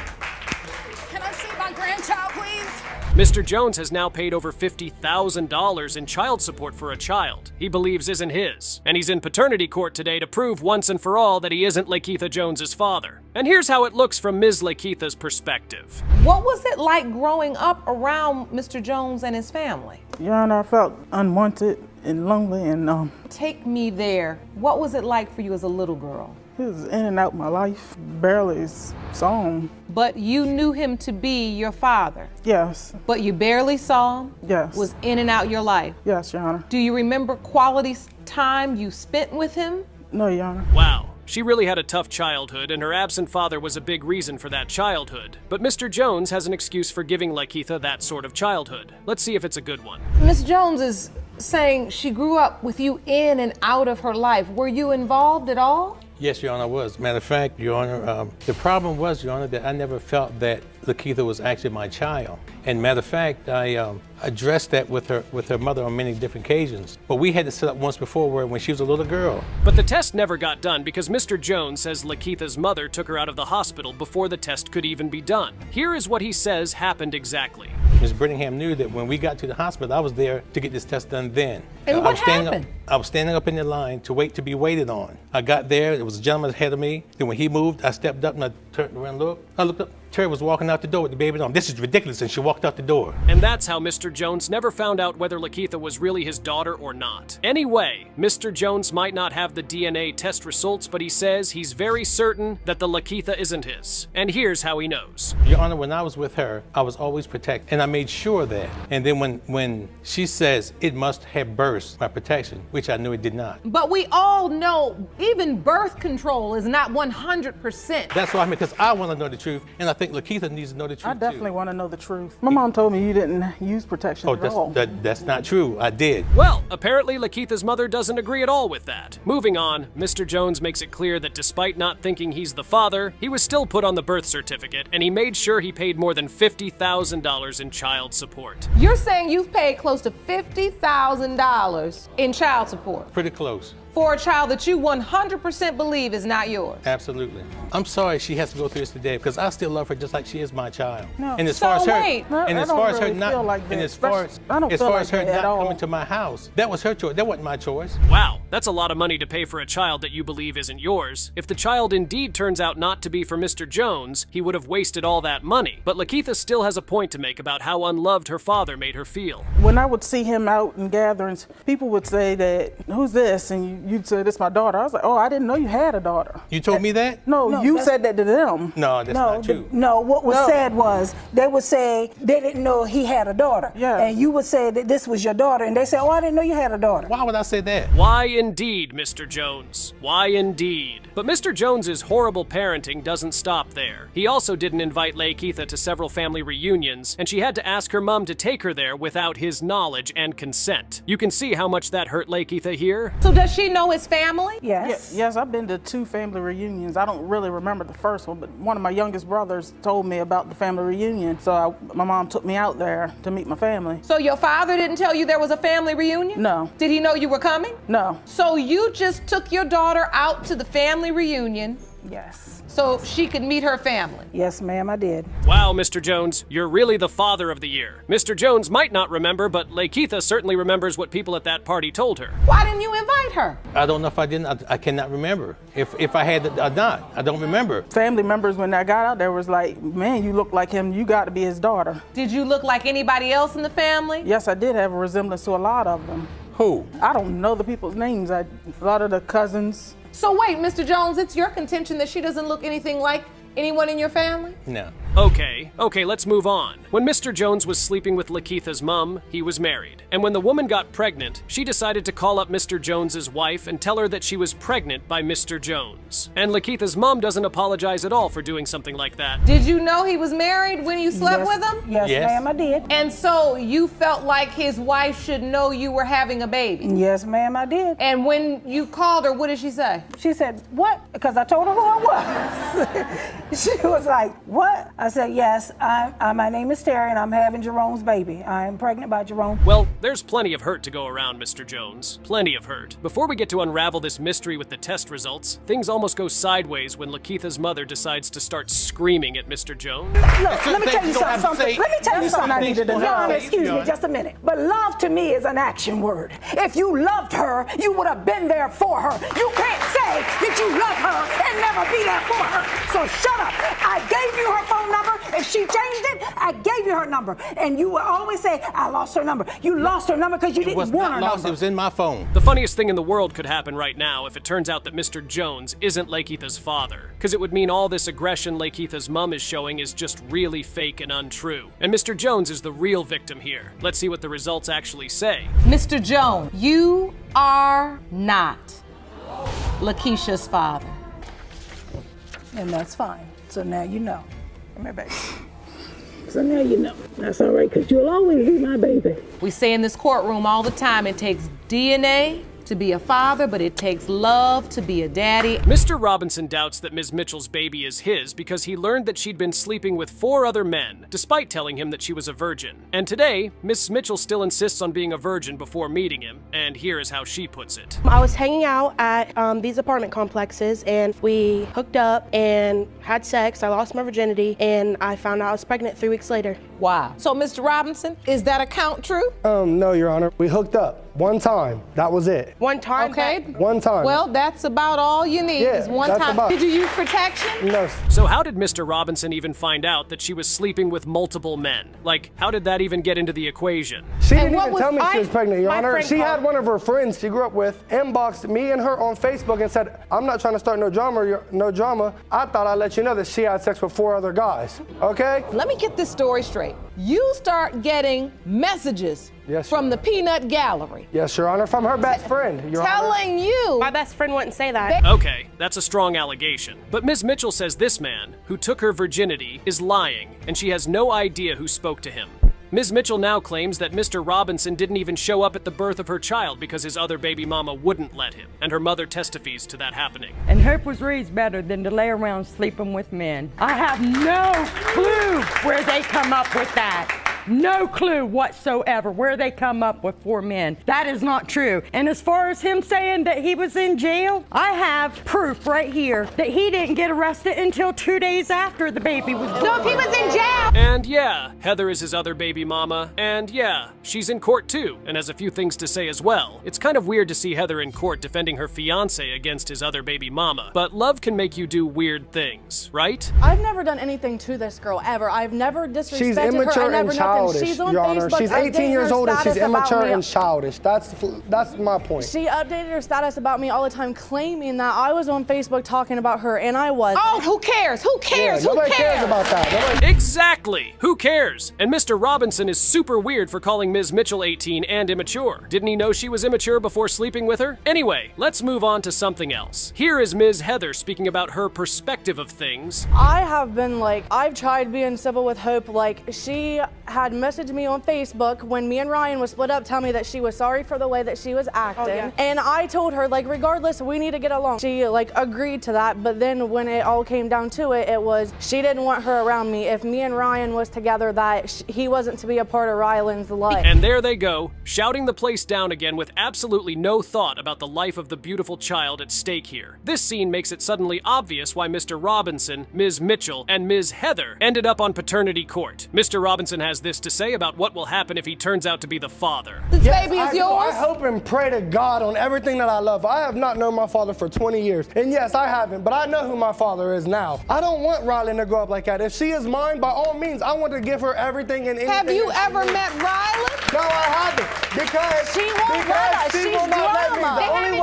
Can I see my grandchild, please? Mr. Jones has now paid over $50,000 in child support for a child he believes isn't his, and he's in paternity court today to prove once and for all that he isn't Lakeitha Jones's father. And here's how it looks from Ms. Lakeitha's perspective. What was it like growing up around Mr. Jones and his family? Your Honor, I felt unwanted and lonely, and Take me there. What was it like for you as a little girl? he was in and out my life. Barely saw him. But you knew him to be your father. Yes. But you barely saw him? Yes. Was in and out your life? Yes, Your Honor. Do you remember quality time you spent with him? No, Your Honor. Wow. She really had a tough childhood, and her absent father was a big reason for that childhood. But Mr. Jones has an excuse for giving Lakeitha that sort of childhood. Let's see if it's a good one. Miss Jones is saying she grew up with you in and out of her life. Were you involved at all? Yes, Your Honor, I was. Matter of fact, Your Honor, the problem was, Your Honor, that I never felt that Lakeitha was actually my child. And matter of fact, I addressed that with her mother on many different occasions. But we had to set up once before where when she was a little girl. But the test never got done because Mr. Jones says Lakeitha's mother took her out of the hospital before the test could even be done. Here is what he says happened exactly. Ms. Brittingham knew that when we got to the hospital, I was there to get this test done then. And what happened? I was standing up in the line to wait to be waited on. I got there, there was a gentleman ahead of me. Then when he moved, I stepped up and I turned around and looked. I looked up, Terry was walking out the door with the baby on. This is ridiculous, and she walked out the door. And that's how Mr. Jones never found out whether Lakeitha was really his daughter or not. Anyway, Mr. Jones might not have the DNA test results, but he says he's very certain that the Lakeitha isn't his. And here's how he knows. Your Honor, when I was with her, I was always protected, and I made sure that. And then when she says it must have burst my protection, which I knew it did not. But we all know even birth control is not 100%. That's why because I want to know the truth, and I think Lakeitha needs to know the truth. I definitely want to know the truth. My mom told me you didn't use protection at all. That's not true. I did. Well, apparently Lakeitha's mother doesn't agree at all with that. Moving on, Mr. Jones makes it clear that despite not thinking he's the father, he was still put on the birth certificate, and he made sure he paid more than $50,000 in child support. You're saying you've paid close to $50,000 in child support Pretty close. for a child that you 100% believe is not yours? Absolutely. I'm sorry she has to go through this today because I still love her just like she is my child. No. And as So far as her, wait. and as far as her not, and as far I don't as feel far like as her that at not all. coming to my house, that was her choice. That wasn't my choice. Wow, that's a lot of money to pay for a child that you believe isn't yours. If the child indeed turns out not to be for Mr. Jones, he would have wasted all that money. But Lakeitha still has a point to make about how unloved her father made her feel. When I would see him out in gatherings, people would say that, who's this? And you'd say, this is my daughter. I was like, oh, I didn't know you had a daughter. You told me that? No, you said that to them. No, that's not true. No, what was said was they would say they didn't know he had a daughter. Yeah. And you would say that this was your daughter, and they say, oh, I didn't know you had a daughter. Why would I say that? Why indeed, Mr. Jones? Why indeed? But Mr. Jones's horrible parenting doesn't stop there. He also didn't invite Lakeitha to several family reunions, and she had to ask her mom to take her there without his knowledge and consent. You can see how much that hurt Lakeitha here. So does she know his family? Yes. Yes, I've been to 2 family reunions. I don't really remember the first one, but one of my youngest brothers told me about the family reunion. So my mom took me out there to meet my family. So your father didn't tell you there was a family reunion? No. Did he know you were coming? No. So you just took your daughter out to the family reunion? Yes. So she could meet her family? Yes, ma'am, I did. Wow, Mr. Jones, you're really the father of the year. Mr. Jones might not remember, but Lakeitha certainly remembers what people at that party told her. Why didn't you invite her? I don't know if I didn't. I cannot remember. If I had or not, I don't remember. Family members, when I got out there, was like, man, you look like him. You got to be his daughter. Did you look like anybody else in the family? Yes, I did have a resemblance to a lot of them. Who? I don't know the people's names. A lot of the cousins. So wait, Mr. Jones, it's your contention that she doesn't look anything like anyone in your family? No. Okay, let's move on. When Mr. Jones was sleeping with Lakeitha's mom, he was married. And when the woman got pregnant, she decided to call up Mr. Jones's wife and tell her that she was pregnant by Mr. Jones. And Lakeitha's mom doesn't apologize at all for doing something like that. Did you know he was married when you slept with him? Yes, ma'am, I did. And so you felt like his wife should know you were having a baby? Yes, ma'am, I did. And when you called her, what did she say? She said, what? Because I told her who I was. She was like, what? I said, yes, my name is Terry, and I'm having Jerome's baby. I am pregnant by Jerome. Well, there's plenty of hurt to go around, Mr. Jones. Plenty of hurt. Before we get to unravel this mystery with the test results, things almost go sideways when Lakeitha's mother decides to start screaming at Mr. Jones. Look, let me tell you something. Let me tell you something. Your Honor, excuse me just a minute. But love to me is an action word. If you loved her, you would have been there for her. You can't say that you love her and never be there for her. So shut up. I gave you her phone number. If she changed it, I gave you her number. And you would always say, I lost her number. You lost her number because you didn't want her number. It was in my phone. The funniest thing in the world could happen right now if it turns out that Mr. Jones isn't Lakeitha's father, because it would mean all this aggression Lakeitha's mom is showing is just really fake and untrue. And Mr. Jones is the real victim here. Let's see what the results actually say. Mr. Jones, you are not Lakeisha's father. And that's fine. So now you know. Come here, baby. So now you know. That's all right, because you'll always be my baby. We say in this courtroom all the time, it takes DNA to be a father, but it takes love to be a daddy. Mr. Robinson doubts that Ms. Mitchell's baby is his because he learned that she'd been sleeping with 4 other men, despite telling him that she was a virgin. And today, Ms. Mitchell still insists on being a virgin before meeting him, and here is how she puts it. I was hanging out at these apartment complexes, and we hooked up and had sex. I lost my virginity, and I found out I was pregnant 3 weeks later. Wow. So, Mr. Robinson, is that account true? No, Your Honor. We hooked up one time. That was it. One time? Okay. One time. Well, that's about all you need is one time. Did you use protection? No. So how did Mr. Robinson even find out that she was sleeping with multiple men? Like, how did that even get into the equation? She didn't even tell me she was pregnant, Your Honor. She had one of her friends she grew up with inboxed me and her on Facebook and said, I'm not trying to start no drama. I thought I'd let you know that she had sex with 4 other guys. Okay? Let me get this story straight. You start getting messages from the peanut gallery. Yes, Your Honor, from her best friend, Your Honor. Telling you. My best friend wouldn't say that. Okay, that's a strong allegation. But Ms. Mitchell says this man, who took her virginity, is lying, and she has no idea who spoke to him. Ms. Mitchell now claims that Mr. Robinson didn't even show up at the birth of her child because his other baby mama wouldn't let him, and her mother testifies to that happening. And hope was raised better than to lay around sleeping with men. I have no clue where they come up with that. No clue whatsoever where they come up with 4 men. That is not true. And as far as him saying that he was in jail, I have proof right here that he didn't get arrested until 2 days after the baby was born. So if he was in jail. And yeah, Heather is his other baby mama. And yeah, she's in court too, and has a few things to say as well. It's kind of weird to see Heather in court defending her fiance against his other baby mama. But love can make you do weird things, right? I've never done anything to this girl, ever. I've never disrespected She's her. immature I never and childish, She's on Your Honor. Facebook She's 18 years old and she's immature and childish. That's my point. She updated her status about me all the time, claiming that I was on Facebook talking about her, and I wasn't. Oh, who cares? Who cares? Yeah, nobody cares about that. Exactly! Who cares? And Mr. Robinson is super weird for calling Ms. Mitchell 18 and immature. Didn't he know she was immature before sleeping with her? Anyway, let's move on to something else. Here is Ms. Heather speaking about her perspective of things. I have been I've tried being civil with Hope. She had messaged me on Facebook when me and Ryan was split up, telling me that she was sorry for the way that she was acting. Oh, yeah. And I told her, regardless, we need to get along. She, agreed to that, but then when it all came down to it, it was, she didn't want her around me. If me and Ryan was together, that he wasn't to be a part of Ryland's life. And there they go, shouting the place down again with absolutely no thought about the life of the beautiful child at stake here. This scene makes it suddenly obvious why Mr. Robinson, Ms. Mitchell, and Ms. Heather ended up on paternity court. Mr. Robinson has this to say about what will happen if he turns out to be the father. This baby is yours? I hope and pray to God on everything that I love. I have not known my father for 20 years. And yes, I haven't, but I know who my father is now. I don't want Ryland to grow up like that. If she is mine, by all means, I want to give her everything and anything. Have you ever met Ryland? No, I haven't. Because she won't let us. She will not let me.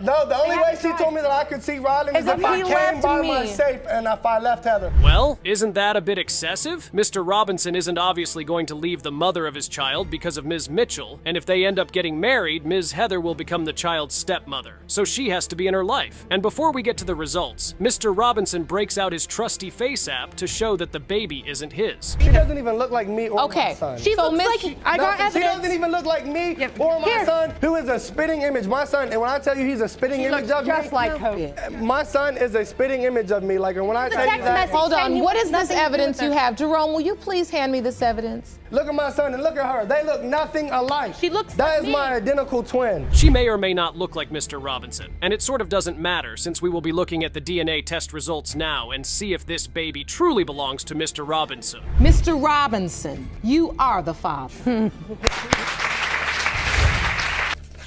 The only way she told me that I could see Ryland is if I came by my safe and if I left Heather. Well, isn't that a bit excessive? Mr. Robinson isn't obviously going to leave the mother of his child because of Ms. Mitchell, and if they end up getting married, Ms. Heather will become the child's stepmother. So she has to be in her life. And before we get to the results, Mr. Robinson breaks out his trusty face app to show that the baby isn't his. She doesn't even look like me or my son. She looks like, I got evidence. She doesn't even look like me or my son, who is a spitting image. My son, and when I tell you he's a spitting image of me, just like Hope. My son is a spitting image of me. And when I tell you that. Hold on, what is this evidence you have? Jerome, will you please hand me this evidence? Look at my son and look at her. They look nothing alike. She looks That is my identical twin. She may or may not look like Mr. Robinson, and it sort of doesn't matter since we will be looking at the DNA test results now and see if this baby truly belongs to Mr. Robinson. Mr. Robinson, you are the father.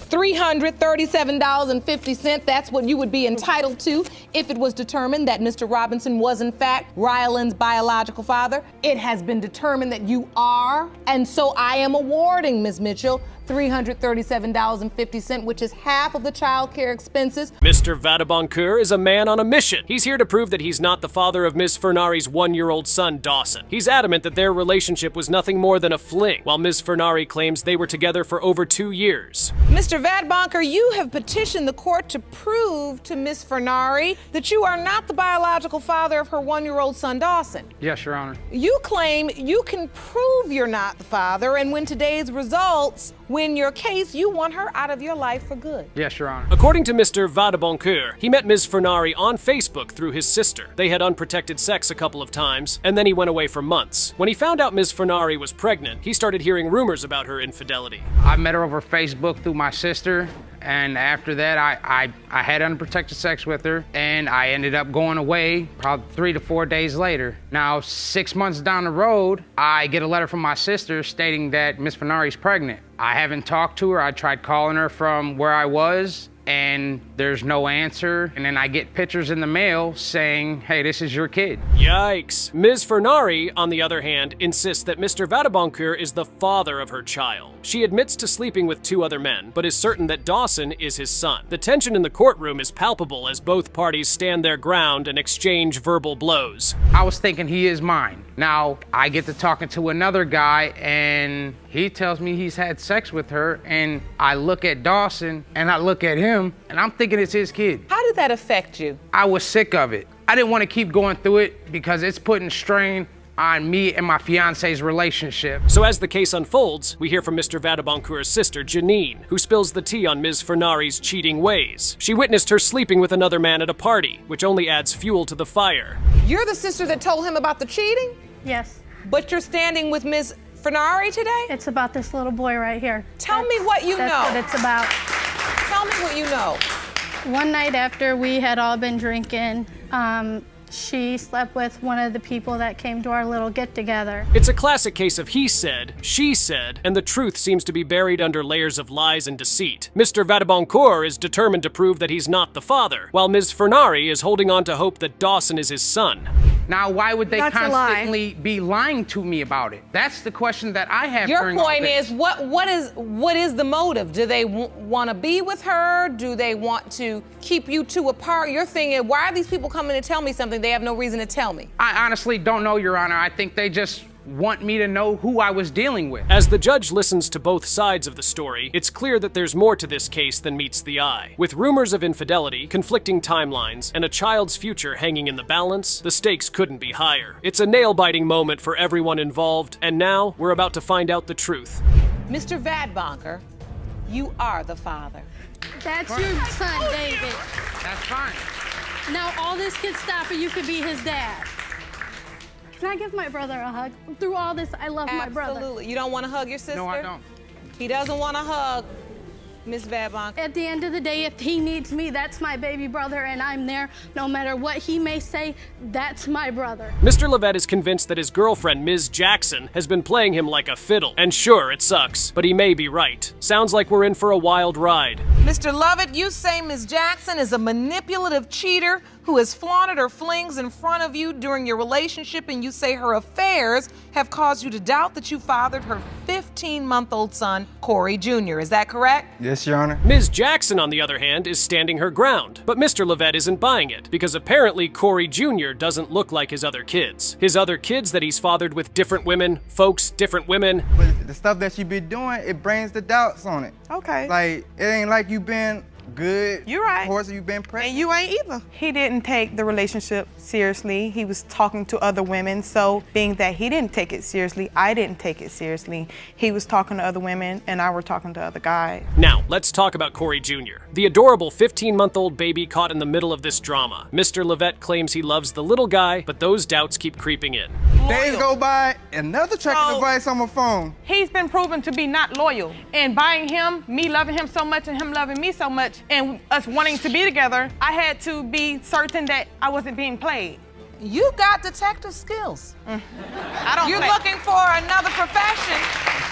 $337.50, that's what you would be entitled to if it was determined that Mr. Robinson was in fact Ryland's biological father. It has been determined that you are, and so I am awarding Ms. Mitchell $337.50, which is half of the child care expenses. Mr. Vadaboncoeur is a man on a mission. He's here to prove that he's not the father of Ms. Furnari's 1-year-old son, Dawson. He's adamant that their relationship was nothing more than a fling, while Ms. Furnari claims they were together for over 2 years. Mr. Vadaboncoeur, you have petitioned the court to prove to Ms. Furnari that you are not the biological father of her 1-year-old son, Dawson. Yes, Your Honor. You claim you can prove you're not the father, and when today's results when your case, you want her out of your life for good. Yes, Your Honor. According to Mr. Vadeboncoeur, he met Ms. Fernari on Facebook through his sister. They had unprotected sex a couple of times, and then he went away for months. When he found out Ms. Fernari was pregnant, he started hearing rumors about her infidelity. I met her over Facebook through my sister, and after that, I had unprotected sex with her, and I ended up going away probably 3 to 4 days later. Now, 6 months down the road, I get a letter from my sister stating that Ms. Fernari's pregnant. I haven't talked to her. I tried calling her from where I was, and there's no answer. And then I get pictures in the mail saying, hey, this is your kid. Yikes. Ms. Fernari, on the other hand, insists that Mr. Vadeboncoeur is the father of her child. She admits to sleeping with 2 other men, but is certain that Dawson is his son. The tension in the courtroom is palpable as both parties stand their ground and exchange verbal blows. I was thinking he is mine. Now, I get to talking to another guy, and he tells me he's had sex with her, and I look at Dawson, and I look at him, and I'm thinking it's his kid. How did that affect you? I was sick of it. I didn't want to keep going through it because it's putting strain on me and my fiance's relationship. So as the case unfolds, we hear from Mr. Vadeboncoeur's sister, Janine, who spills the tea on Ms. Fernari's cheating ways. She witnessed her sleeping with another man at a party, which only adds fuel to the fire. You're the sister that told him about the cheating? Yes. But you're standing with Ms. Fernari today? It's about this little boy right here. Tell me what you know. That's what it's about. Tell me what you know. One night after we had all been drinking, she slept with one of the people that came to our little get-together. It's a classic case of he said, she said, and the truth seems to be buried under layers of lies and deceit. Mr. Vadeboncoeur is determined to prove that he's not the father, while Ms. Fernari is holding on to hope that Dawson is his son. Now, why would they That's constantly be lying to me about it? That's the question that I have. Your point is, what is the motive? Do they want to be with her? Do they want to keep you two apart? Your thing is, why are these people coming to tell me something they have no reason to tell me? I honestly don't know, Your Honor. I think they just want me to know who I was dealing with. As the judge listens to both sides of the story, it's clear that there's more to this case than meets the eye. With rumors of infidelity, conflicting timelines, and a child's future hanging in the balance, the stakes couldn't be higher. It's a nail-biting moment for everyone involved, and now we're about to find out the truth. Mr. Vadeboncoeur, you are the father. That's your son, David. That's fine. Now all this can stop or you could be his dad. Can I give my brother a hug? Through all this, I love my brother. Absolutely. You don't want to hug your sister? No, I don't. He doesn't want to hug Ms. Vadeboncoeur. At the end of the day, if he needs me, that's my baby brother, and I'm there no matter what he may say, that's my brother. Mr. Lovett is convinced that his girlfriend, Ms. Jackson, has been playing him like a fiddle. And sure, it sucks, but he may be right. Sounds like we're in for a wild ride. Mr. Lovett, you say Ms. Jackson is a manipulative cheater who has flaunted her flings in front of you during your relationship, and you say her affairs have caused you to doubt that you fathered her 15-month-old son, Corey Jr. Is that correct? Yes, Your Honor. Ms. Jackson, on the other hand, is standing her ground. But Mr. Lovett isn't buying it, because apparently Corey Jr. doesn't look like his other kids. His other kids that he's fathered with different women, folks, different women. But the stuff that you be doing, it brings the doubts on it. Okay. Like, it ain't like you been good. You're right. Of course, you been pregnant. And you ain't either. He didn't take the relationship seriously. He was talking to other women. So being that he didn't take it seriously, I didn't take it seriously. He was talking to other women and I were talking to other guys. Now, let's talk about Corey Jr., the adorable 15-month-old baby caught in the middle of this drama. Mr. Lovett claims he loves the little guy, but those doubts keep creeping in. Days go by, another tracking device on my phone. He's been proven to be not loyal. And buying him, me loving him so much and him loving me so much, and us wanting to be together, I had to be certain that I wasn't being played. You got detective skills. I don't You're play. looking for another profession.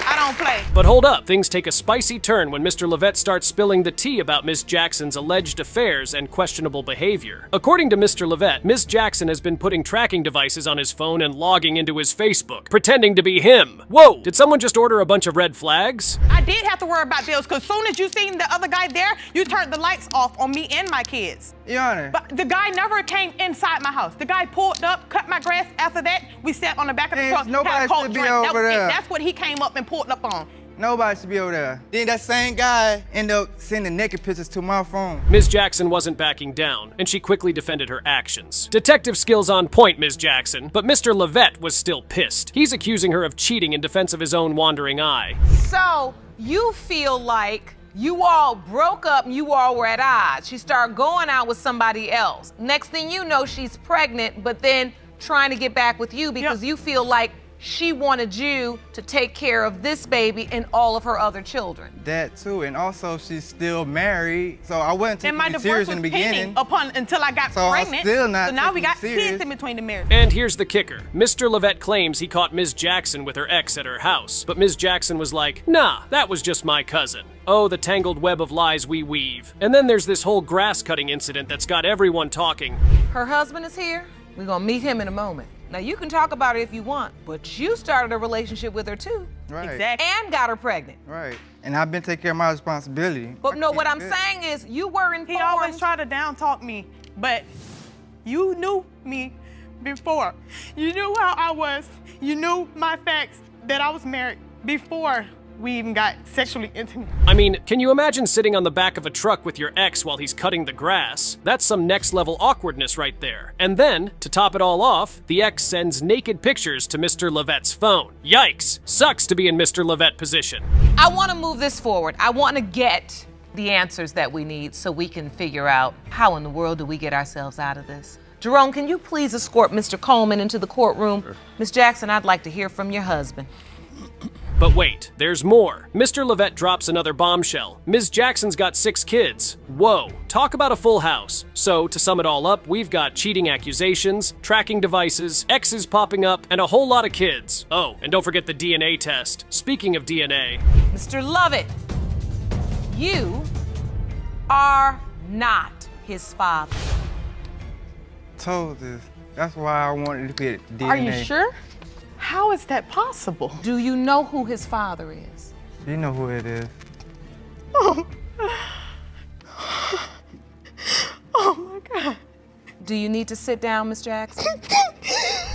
I don't play. But hold up, things take a spicy turn when Mr. Lovett starts spilling the tea about Miss Jackson's alleged affairs and questionable behavior. According to Mr. Lovett, Miss Jackson has been putting tracking devices on his phone and logging into his Facebook, pretending to be him. Whoa, did someone just order a bunch of red flags? I did have to worry about bills because as soon as you seen the other guy there, you turned the lights off on me and my kids. Your Honor. But the guy never came inside my house. The guy pulled up, cut my grass. After that, we sat on the back of the truck. Nobody should be over there. That's what he came up and pulled up on. Nobody should be over there. Then that same guy ended up sending naked pictures to my phone. Ms. Jackson wasn't backing down, and she quickly defended her actions. Detective skills on point, Ms. Jackson, but Mr. Levette was still pissed. He's accusing her of cheating in defense of his own wandering eye. So, you feel like you all broke up and you all were at odds. She started going out with somebody else. Next thing you know, she's pregnant, but then trying to get back with you because you feel like she wanted you to take care of this baby and all of her other children. That too, and also she's still married, so I wasn't taking it serious in the beginning. Until I got So I'm pregnant. still not so now we taking got it serious. kids in between the marriage. And here's the kicker. Mr. Levette claims he caught Ms. Jackson with her ex at her house, but Ms. Jackson was like, nah, that was just my cousin. Oh, the tangled web of lies we weave. And then there's this whole grass cutting incident that's got everyone talking. Her husband is here. We're gonna meet him in a moment. Now, you can talk about it if you want, but you started a relationship with her too. Right. Exactly. And got her pregnant. Right. And I've been taking care of my responsibility. But no, what I'm saying is you were informed. He always tried to down talk me, but you knew me before. You knew how I was. You knew my facts that I was married before we even got sexually intimate. I mean, can you imagine sitting on the back of a truck with your ex while he's cutting the grass? That's some next level awkwardness right there. And then, to top it all off, the ex sends naked pictures to Mr. Levette's phone. Yikes! Sucks to be in Mr. Levette position. I want to move this forward. I want to get the answers that we need so we can figure out how in the world do we get ourselves out of this. Jerome, can you please escort Mr. Coleman into the courtroom? Miss Jackson, I'd like to hear from your husband. But wait, there's more. Mr. Levette drops another bombshell. Ms. Jackson's got 6 kids. Whoa, talk about a full house. So, to sum it all up, we've got cheating accusations, tracking devices, exes popping up, and a whole lot of kids. Oh, and don't forget the DNA test. Speaking of DNA. Mr. Lovett, you are not his father. Told this. That's why I wanted to get DNA. Are you sure? How is that possible? Do you know who his father is? You know who it is. Oh my God. Do you need to sit down, Miss Jackson?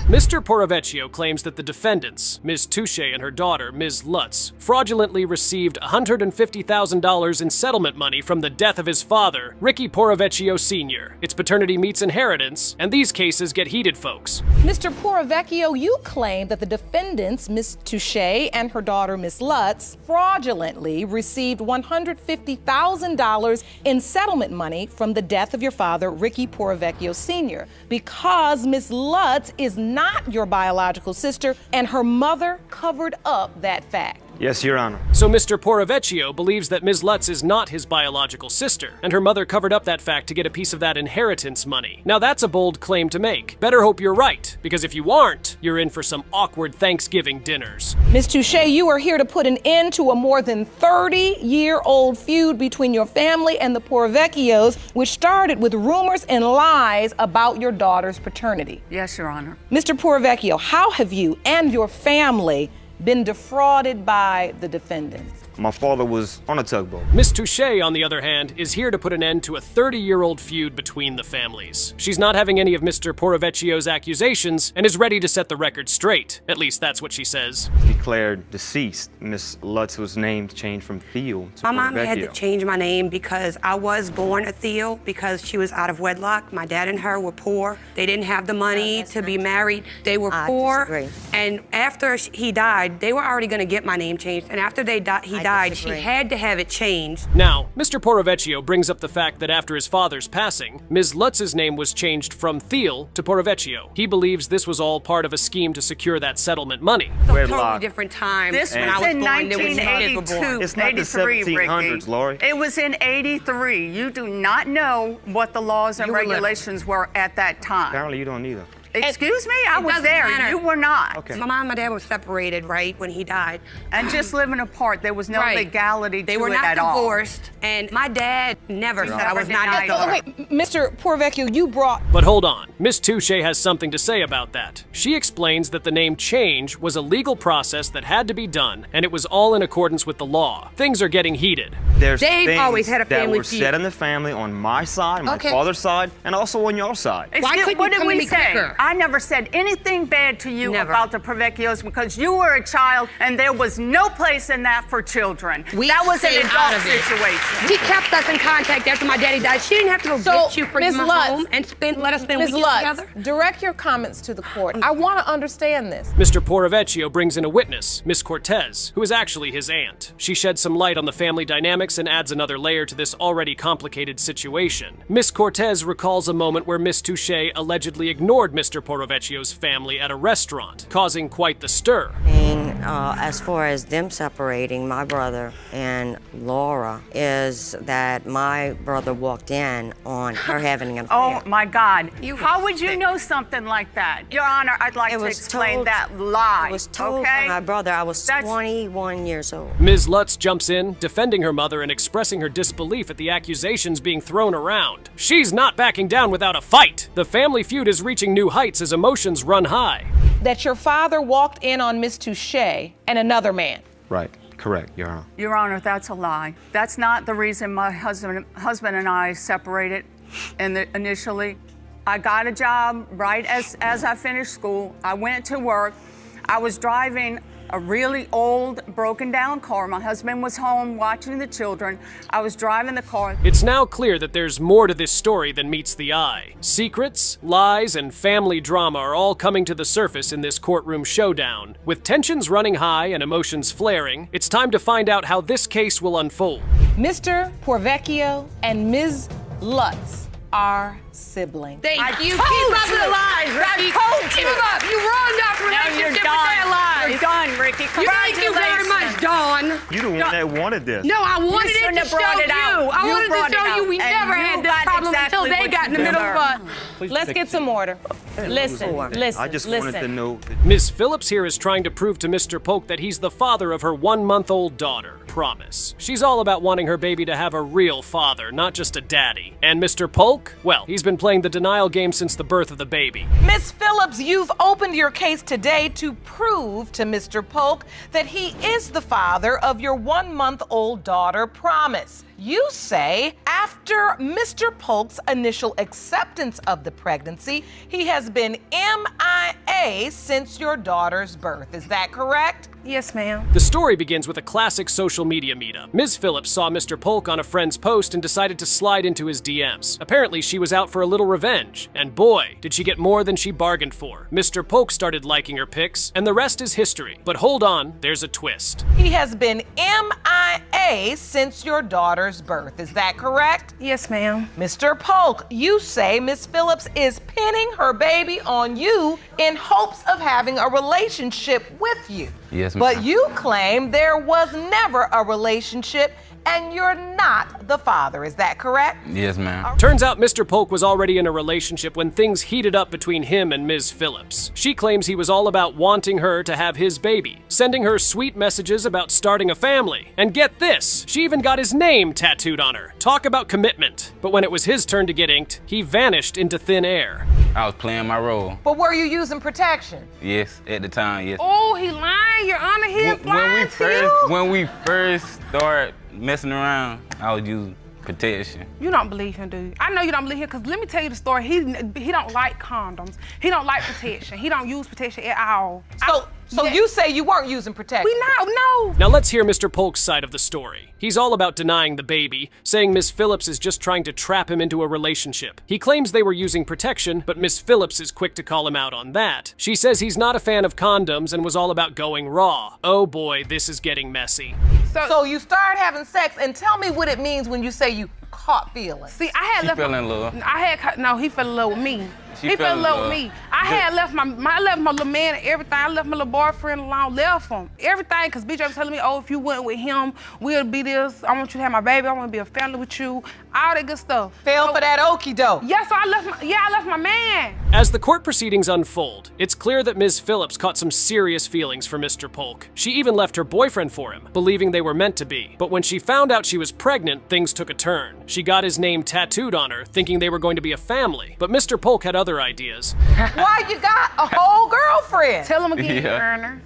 Mr. Poravecchio claims that the defendants, Ms. Touche and her daughter, Ms. Lutz, fraudulently received $150,000 in settlement money from the death of his father, Ricky Poravecchio Sr. It's paternity meets inheritance, and these cases get heated, folks. Mr. Poravecchio, you claim that the defendants, Ms. Touche and her daughter, Ms. Lutz, fraudulently received $150,000 in settlement money from the death of your father, Ricky Poravecchio Sr. Because Ms. Lutz is not your biological sister, and her mother covered up that fact. Yes, Your Honor. So Mr. Poravecchio believes that Ms. Lutz is not his biological sister, and her mother covered up that fact to get a piece of that inheritance money. Now that's a bold claim to make. Better hope you're right, because if you aren't, you're in for some awkward Thanksgiving dinners. Ms. Touche, you are here to put an end to a more than 30-year-old feud between your family and the Poravecchios, which started with rumors and lies about your daughter's paternity. Yes, Your Honor. Mr. Poravecchio, how have you and your family been defrauded by the defendants? My father was on a tugboat. Miss Touche, on the other hand, is here to put an end to a 30-year-old feud between the families. She's not having any of Mr. Poravecchio's accusations and is ready to set the record straight. At least that's what she says. Declared deceased. Miss Lutz's name changed from Theo to My mom Poravecchio. had to change my name because I was born a Theo because she was out of wedlock. My dad and her were poor. They didn't have the money to be married. They were poor. Disagree. And after he died, they were already going to get my name changed. And after he died, she had to have it changed. Now, Mr. Poravecchio brings up the fact that after his father's passing, Ms. Lutz's name was changed from Theo to Poravecchio. He believes this was all part of a scheme to secure that settlement money. Totally different time. This when was I was in born, there was none of us born. It's not the 1700s, Lori. It was in 83. You do not know what the laws and regulations were at that time. Apparently you don't either. Excuse me? I was there. Matter. You were not. Okay. My mom and my dad were separated, right, when he died. And just living apart. There was no legality to it at all. They were not divorced, and my dad never said I was not his daughter. Okay, Mr. Poravecchio, you brought... But hold on. Miss Touche has something to say about that. She explains that the name change was a legal process that had to be done, and it was all in accordance with the law. Things are getting heated. There's Dave things always had a that family were feud. said in the family on my side, my Okay. father's side, and also on your side. Why couldn't what you did come to we me say? quicker? I never said anything bad to you about the Provecchios because you were a child and there was no place in that for children. That was an adult situation. She kept us in contact after my daddy died. She didn't have to go get you from my home and let us spend weekends together. Direct your comments to the court. I want to understand this. Mr. Provecchio brings in a witness, Miss Cortez, who is actually his aunt. She sheds some light on the family dynamics and adds another layer to this already complicated situation. Miss Cortez recalls a moment where Miss Touche allegedly ignored Mr. Provecchio's family at a restaurant, causing quite the stir. As far as them separating, my brother and Laura, is that my brother walked in on her having an affair. Oh my God. How would you know something like that? Your Honor, I'd like to explain that lie. It was told by my brother. I was 21 years old. Ms. Lutz jumps in, defending her mother and expressing her disbelief at the accusations being thrown around. She's not backing down without a fight. The family feud is reaching new heights as emotions run high. That your father walked in on Miss Touche and another man. Right. Correct, Your Honor. Your Honor, that's a lie. That's not the reason my husband and I separated initially. I got a job right as I finished school. I went to work. I was driving a really old, broken down car. My husband was home watching the children. I was driving the car. It's now clear that there's more to this story than meets the eye. Secrets, lies, and family drama are all coming to the surface in this courtroom showdown. With tensions running high and emotions flaring, it's time to find out how this case will unfold. Mr. Provecchio and Ms. Lutz are siblings. Thank you. Keep up the lies, Ricky. Keep them up. You ruined our relationship with their lies. You're done, Ricky. Thank you very much, Dawn. You the one that wanted this. No, I wanted it to show you. I wanted to show you we never had this problem until they got in the middle of us. Let's get some order. Listen. I just wanted to know. Ms. Phillips here is trying to prove to Mr. Polk that he's the father of her 1-month-old daughter, Promise. She's all about wanting her baby to have a real father, not just a daddy. And Mr. Polk? Well, he's been playing the denial game since the birth of the baby. Miss Phillips, you've opened your case today to prove to Mr. Polk that he is the father of your 1-month-old daughter, Promise. You say after Mr. Polk's initial acceptance of the pregnancy, he has been MIA since your daughter's birth. Is that correct? Yes, ma'am. The story begins with a classic social media meetup. Ms. Phillips saw Mr. Polk on a friend's post and decided to slide into his DMs. Apparently, she was out for a little revenge. And boy, did she get more than she bargained for. Mr. Polk started liking her pics, and the rest is history. But hold on, there's a twist. He has been MIA since your daughter's birth. Is that correct? Yes, ma'am. Mr. Polk, you say Miss Phillips is pinning her baby on you in hopes of having a relationship with you. Yes, ma'am. But you claim there was never a relationship and you're not the father. Is that correct? Yes, ma'am. Turns out Mr. Polk was already in a relationship when things heated up between him and Ms. Phillips. She claims he was all about wanting her to have his baby, sending her sweet messages about starting a family. And get this, she even got his name tattooed on her. Talk about commitment. But when it was his turn to get inked, he vanished into thin air. I was playing my role. But were you using protection? Yes, at the time, yes. Oh, he lying, Your Honor. He lying to you. When we first started messing around, I was using protection. You don't believe him, dude. I know you don't believe him, because let me tell you the story. He don't like condoms. He don't like protection. He don't use protection at all. So you say you weren't using protection? No. Now let's hear Mr. Polk's side of the story. He's all about denying the baby, saying Miss Phillips is just trying to trap him into a relationship. He claims they were using protection, but Miss Phillips is quick to call him out on that. She says he's not a fan of condoms and was all about going raw. Oh boy, this is getting messy. So you started having sex, and tell me what it means when you say you caught feelings. See, I had left. She fell in love. No, he fell in love with me. He fell in love with me. I left my little man and everything. I left my little boyfriend alone, left him. Everything, because BJ was telling me, oh, if you went with him, we'll be this. I want you to have my baby. I want to be a family with you. All that good stuff. Fell for that okie doke. Yeah, so I left my man. As the court proceedings unfold, it's clear that Ms. Phillips caught some serious feelings for Mr. Polk. She even left her boyfriend for him, believing they were meant to be. But when she found out she was pregnant, things took a turn. She got his name tattooed on her, thinking they were going to be a family. But Mr. Polk had other ideas. Why you got a whole girlfriend? Tell him again, Your Honor.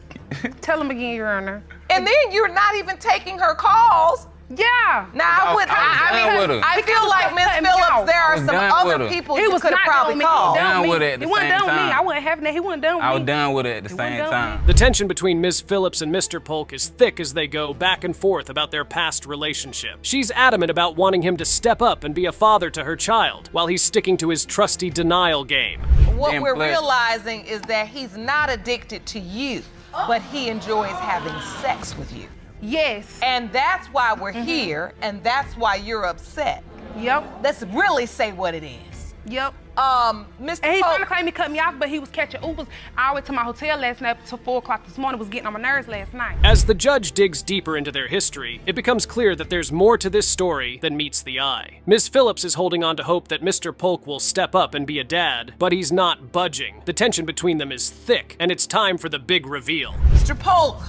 Tell him again, Your Honor. And then you're not even taking her calls. Yeah. Now I feel like Miss Phillips, there are was some done other with her. people He you was could have not probably done with me. called. Done with it at the He wasn't same done with me. time. I wasn't having that. He wasn't done with me. I was done with it at the same time. The tension between Ms. Phillips and Mr. Polk is thick as they go back and forth about their past relationship. She's adamant about wanting him to step up and be a father to her child, while he's sticking to his trusty denial game. What we're realizing is that he's not addicted to you, but he enjoys having sex with you. Yes. And that's why we're here, and that's why you're upset. Yep. Let's really say what it is. Yep. Mr. And he Polk, trying to claim he cut me off, but he was catching Ubers. I went to my hotel last night till 4 o'clock this morning, was getting on my nerves last night. As the judge digs deeper into their history, it becomes clear that there's more to this story than meets the eye. Ms. Phillips is holding on to hope that Mr. Polk will step up and be a dad, but he's not budging. The tension between them is thick, and it's time for the big reveal. Mr. Polk,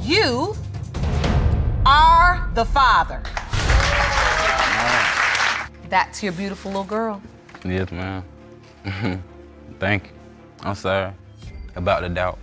you are the father. That's your beautiful little girl. Yes, ma'am. Thank you. I'm sorry about the doubt.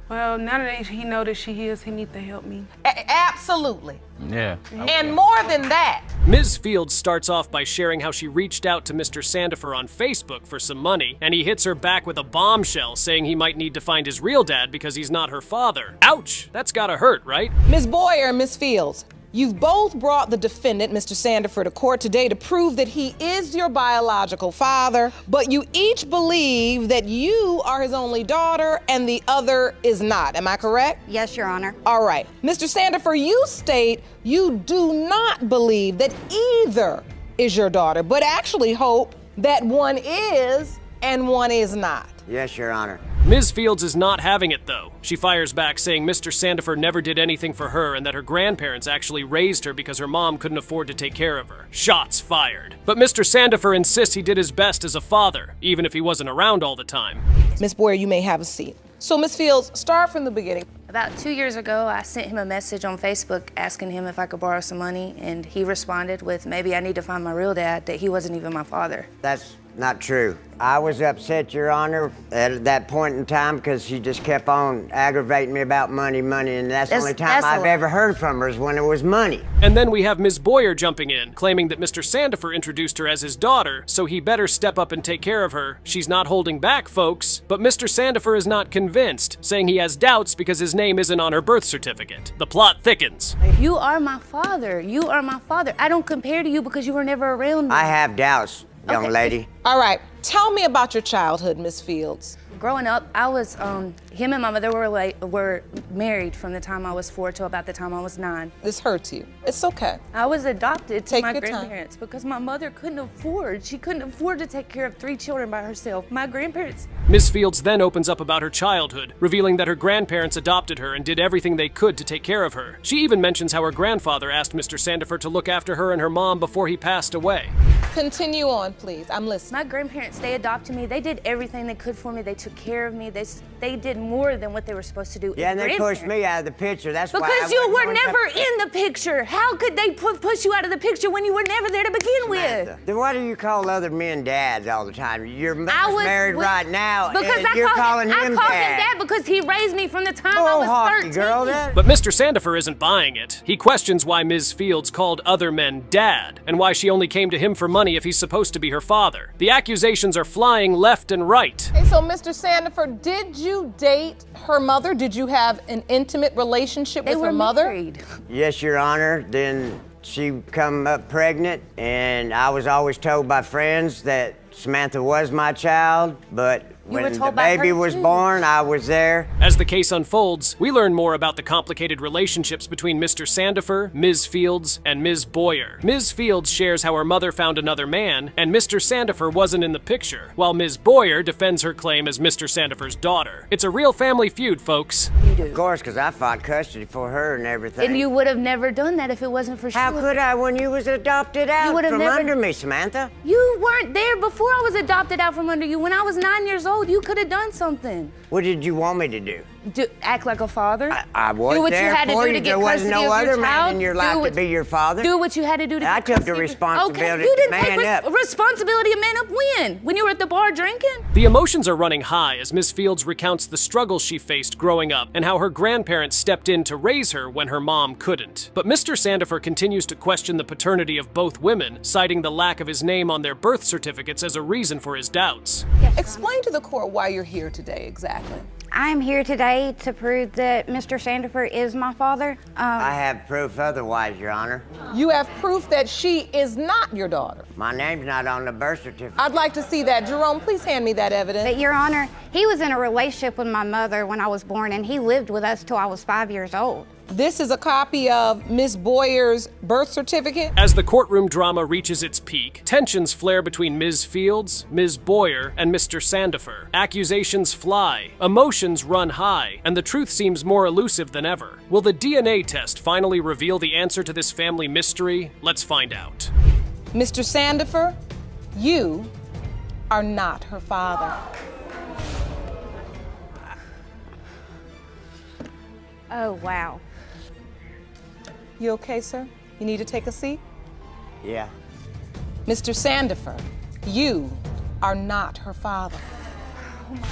Well, now that he knows that she is, he needs to help me. Absolutely. Yeah. And more than that, Ms. Fields starts off by sharing how she reached out to Mr. Sandifer on Facebook for some money, and he hits her back with a bombshell saying he might need to find his real dad because he's not her father. Ouch! That's gotta hurt, right? Ms. Boyer and Ms. Fields, you've both brought the defendant, Mr. Sandifer, to court today to prove that he is your biological father, but you each believe that you are his only daughter and the other is not. Am I correct? Yes, Your Honor. All right. Mr. Sandifer, you state you do not believe that either is your daughter, but actually hope that one is and one is not. Yes, Your Honor. Ms. Fields is not having it, though. She fires back saying Mr. Sandifer never did anything for her and that her grandparents actually raised her because her mom couldn't afford to take care of her. Shots fired. But Mr. Sandifer insists he did his best as a father, even if he wasn't around all the time. Ms. Boyer, you may have a seat. So, Ms. Fields, start from the beginning. About 2 years ago, I sent him a message on Facebook asking him if I could borrow some money, and he responded with, maybe I need to find my real dad, that he wasn't even my father. That's not true. I was upset, Your Honor, at that point in time because she just kept on aggravating me about money, and that's the only time I've ever heard from her is when it was money. And then we have Ms. Boyer jumping in, claiming that Mr. Sandifer introduced her as his daughter, so he better step up and take care of her. She's not holding back, folks. But Mr. Sandifer is not convinced, saying he has doubts because his name isn't on her birth certificate. The plot thickens. You are my father. You are my father. I don't compare to you because you were never around me. I have doubts, young lady. All right. Tell me about your childhood, Ms. Fields. Growing up, I was, him and my mother were married from the time I was 4 till about the time I was 9. This hurts you. It's okay. I was adopted to Take my your time. grandparents because my mother couldn't afford. She couldn't afford to take care of 3 children by herself. My grandparents. Ms. Fields then opens up about her childhood, revealing that her grandparents adopted her and did everything they could to take care of her. She even mentions how her grandfather asked Mr. Sandifer to look after her and her mom before he passed away. Continue on, please. I'm listening. My grandparents, they adopted me. They did everything they could for me. They took care of me. They did more than what they were supposed to do. Yeah, and they pushed me out of the picture. That's why because you were never in the picture. How could they push you out of the picture when you were never there to begin with? Then why do you call other men dads all the time? You're married right now, because and you're calling him I called dad. him dad because he raised me from the time I was 13. Girl, that. But Mr. Sandifer isn't buying it. He questions why Ms. Fields called other men dad, and why she only came to him for money if he's supposed to be her father. The accusations are flying left and right. Hey, so Mr. Sandifer, did you date her mother? Did you have an intimate relationship with her mother? Married. Yes, Your Honor. Then she come up pregnant, and I was always told by friends that Samantha was my child, but when the baby was born, I was there. As the case unfolds, we learn more about the complicated relationships between Mr. Sandifer, Ms. Fields, and Ms. Boyer. Ms. Fields shares how her mother found another man, and Mr. Sandifer wasn't in the picture, while Ms. Boyer defends her claim as Mr. Sandifer's daughter. It's a real family feud, folks. Of course, because I fought custody for her and everything. And you would have never done that if it wasn't for How could I when you was adopted out from under me, Samantha? You weren't there before I was adopted out from under you. When I was 9 years old, you could have done something. What did you want me to do? Act like a father. I was do what there you had for to do you. to get There was custody no of other your man child. in your life to be your father. Do what you had to do to I get took the custody. responsibility Okay, you to didn't man take up. responsibility of man up when you were at the bar drinking. The emotions are running high as Miss Fields recounts the struggles she faced growing up and how her grandparents stepped in to raise her when her mom couldn't. But Mr. Sandifer continues to question the paternity of both women, citing the lack of his name on their birth certificates as a reason for his doubts. Explain to the court why you're here today exactly. I'm here today to prove that Mr. Sandifer is my father. I have proof otherwise, Your Honor. You have proof that she is not your daughter. My name's not on the birth certificate. I'd like to see that. Jerome, please hand me that evidence. But Your Honor, he was in a relationship with my mother when I was born, and he lived with us till I was 5 years old. This is a copy of Miss Boyer's birth certificate. As the courtroom drama reaches its peak, tensions flare between Ms. Fields, Ms. Boyer, and Mr. Sandifer. Accusations fly, emotions run high, and the truth seems more elusive than ever. Will the DNA test finally reveal the answer to this family mystery? Let's find out. Mr. Sandifer, you are not her father. Oh, wow. You okay, sir? You need to take a seat? Yeah. Mr. Sandifer, you are not her father. Oh my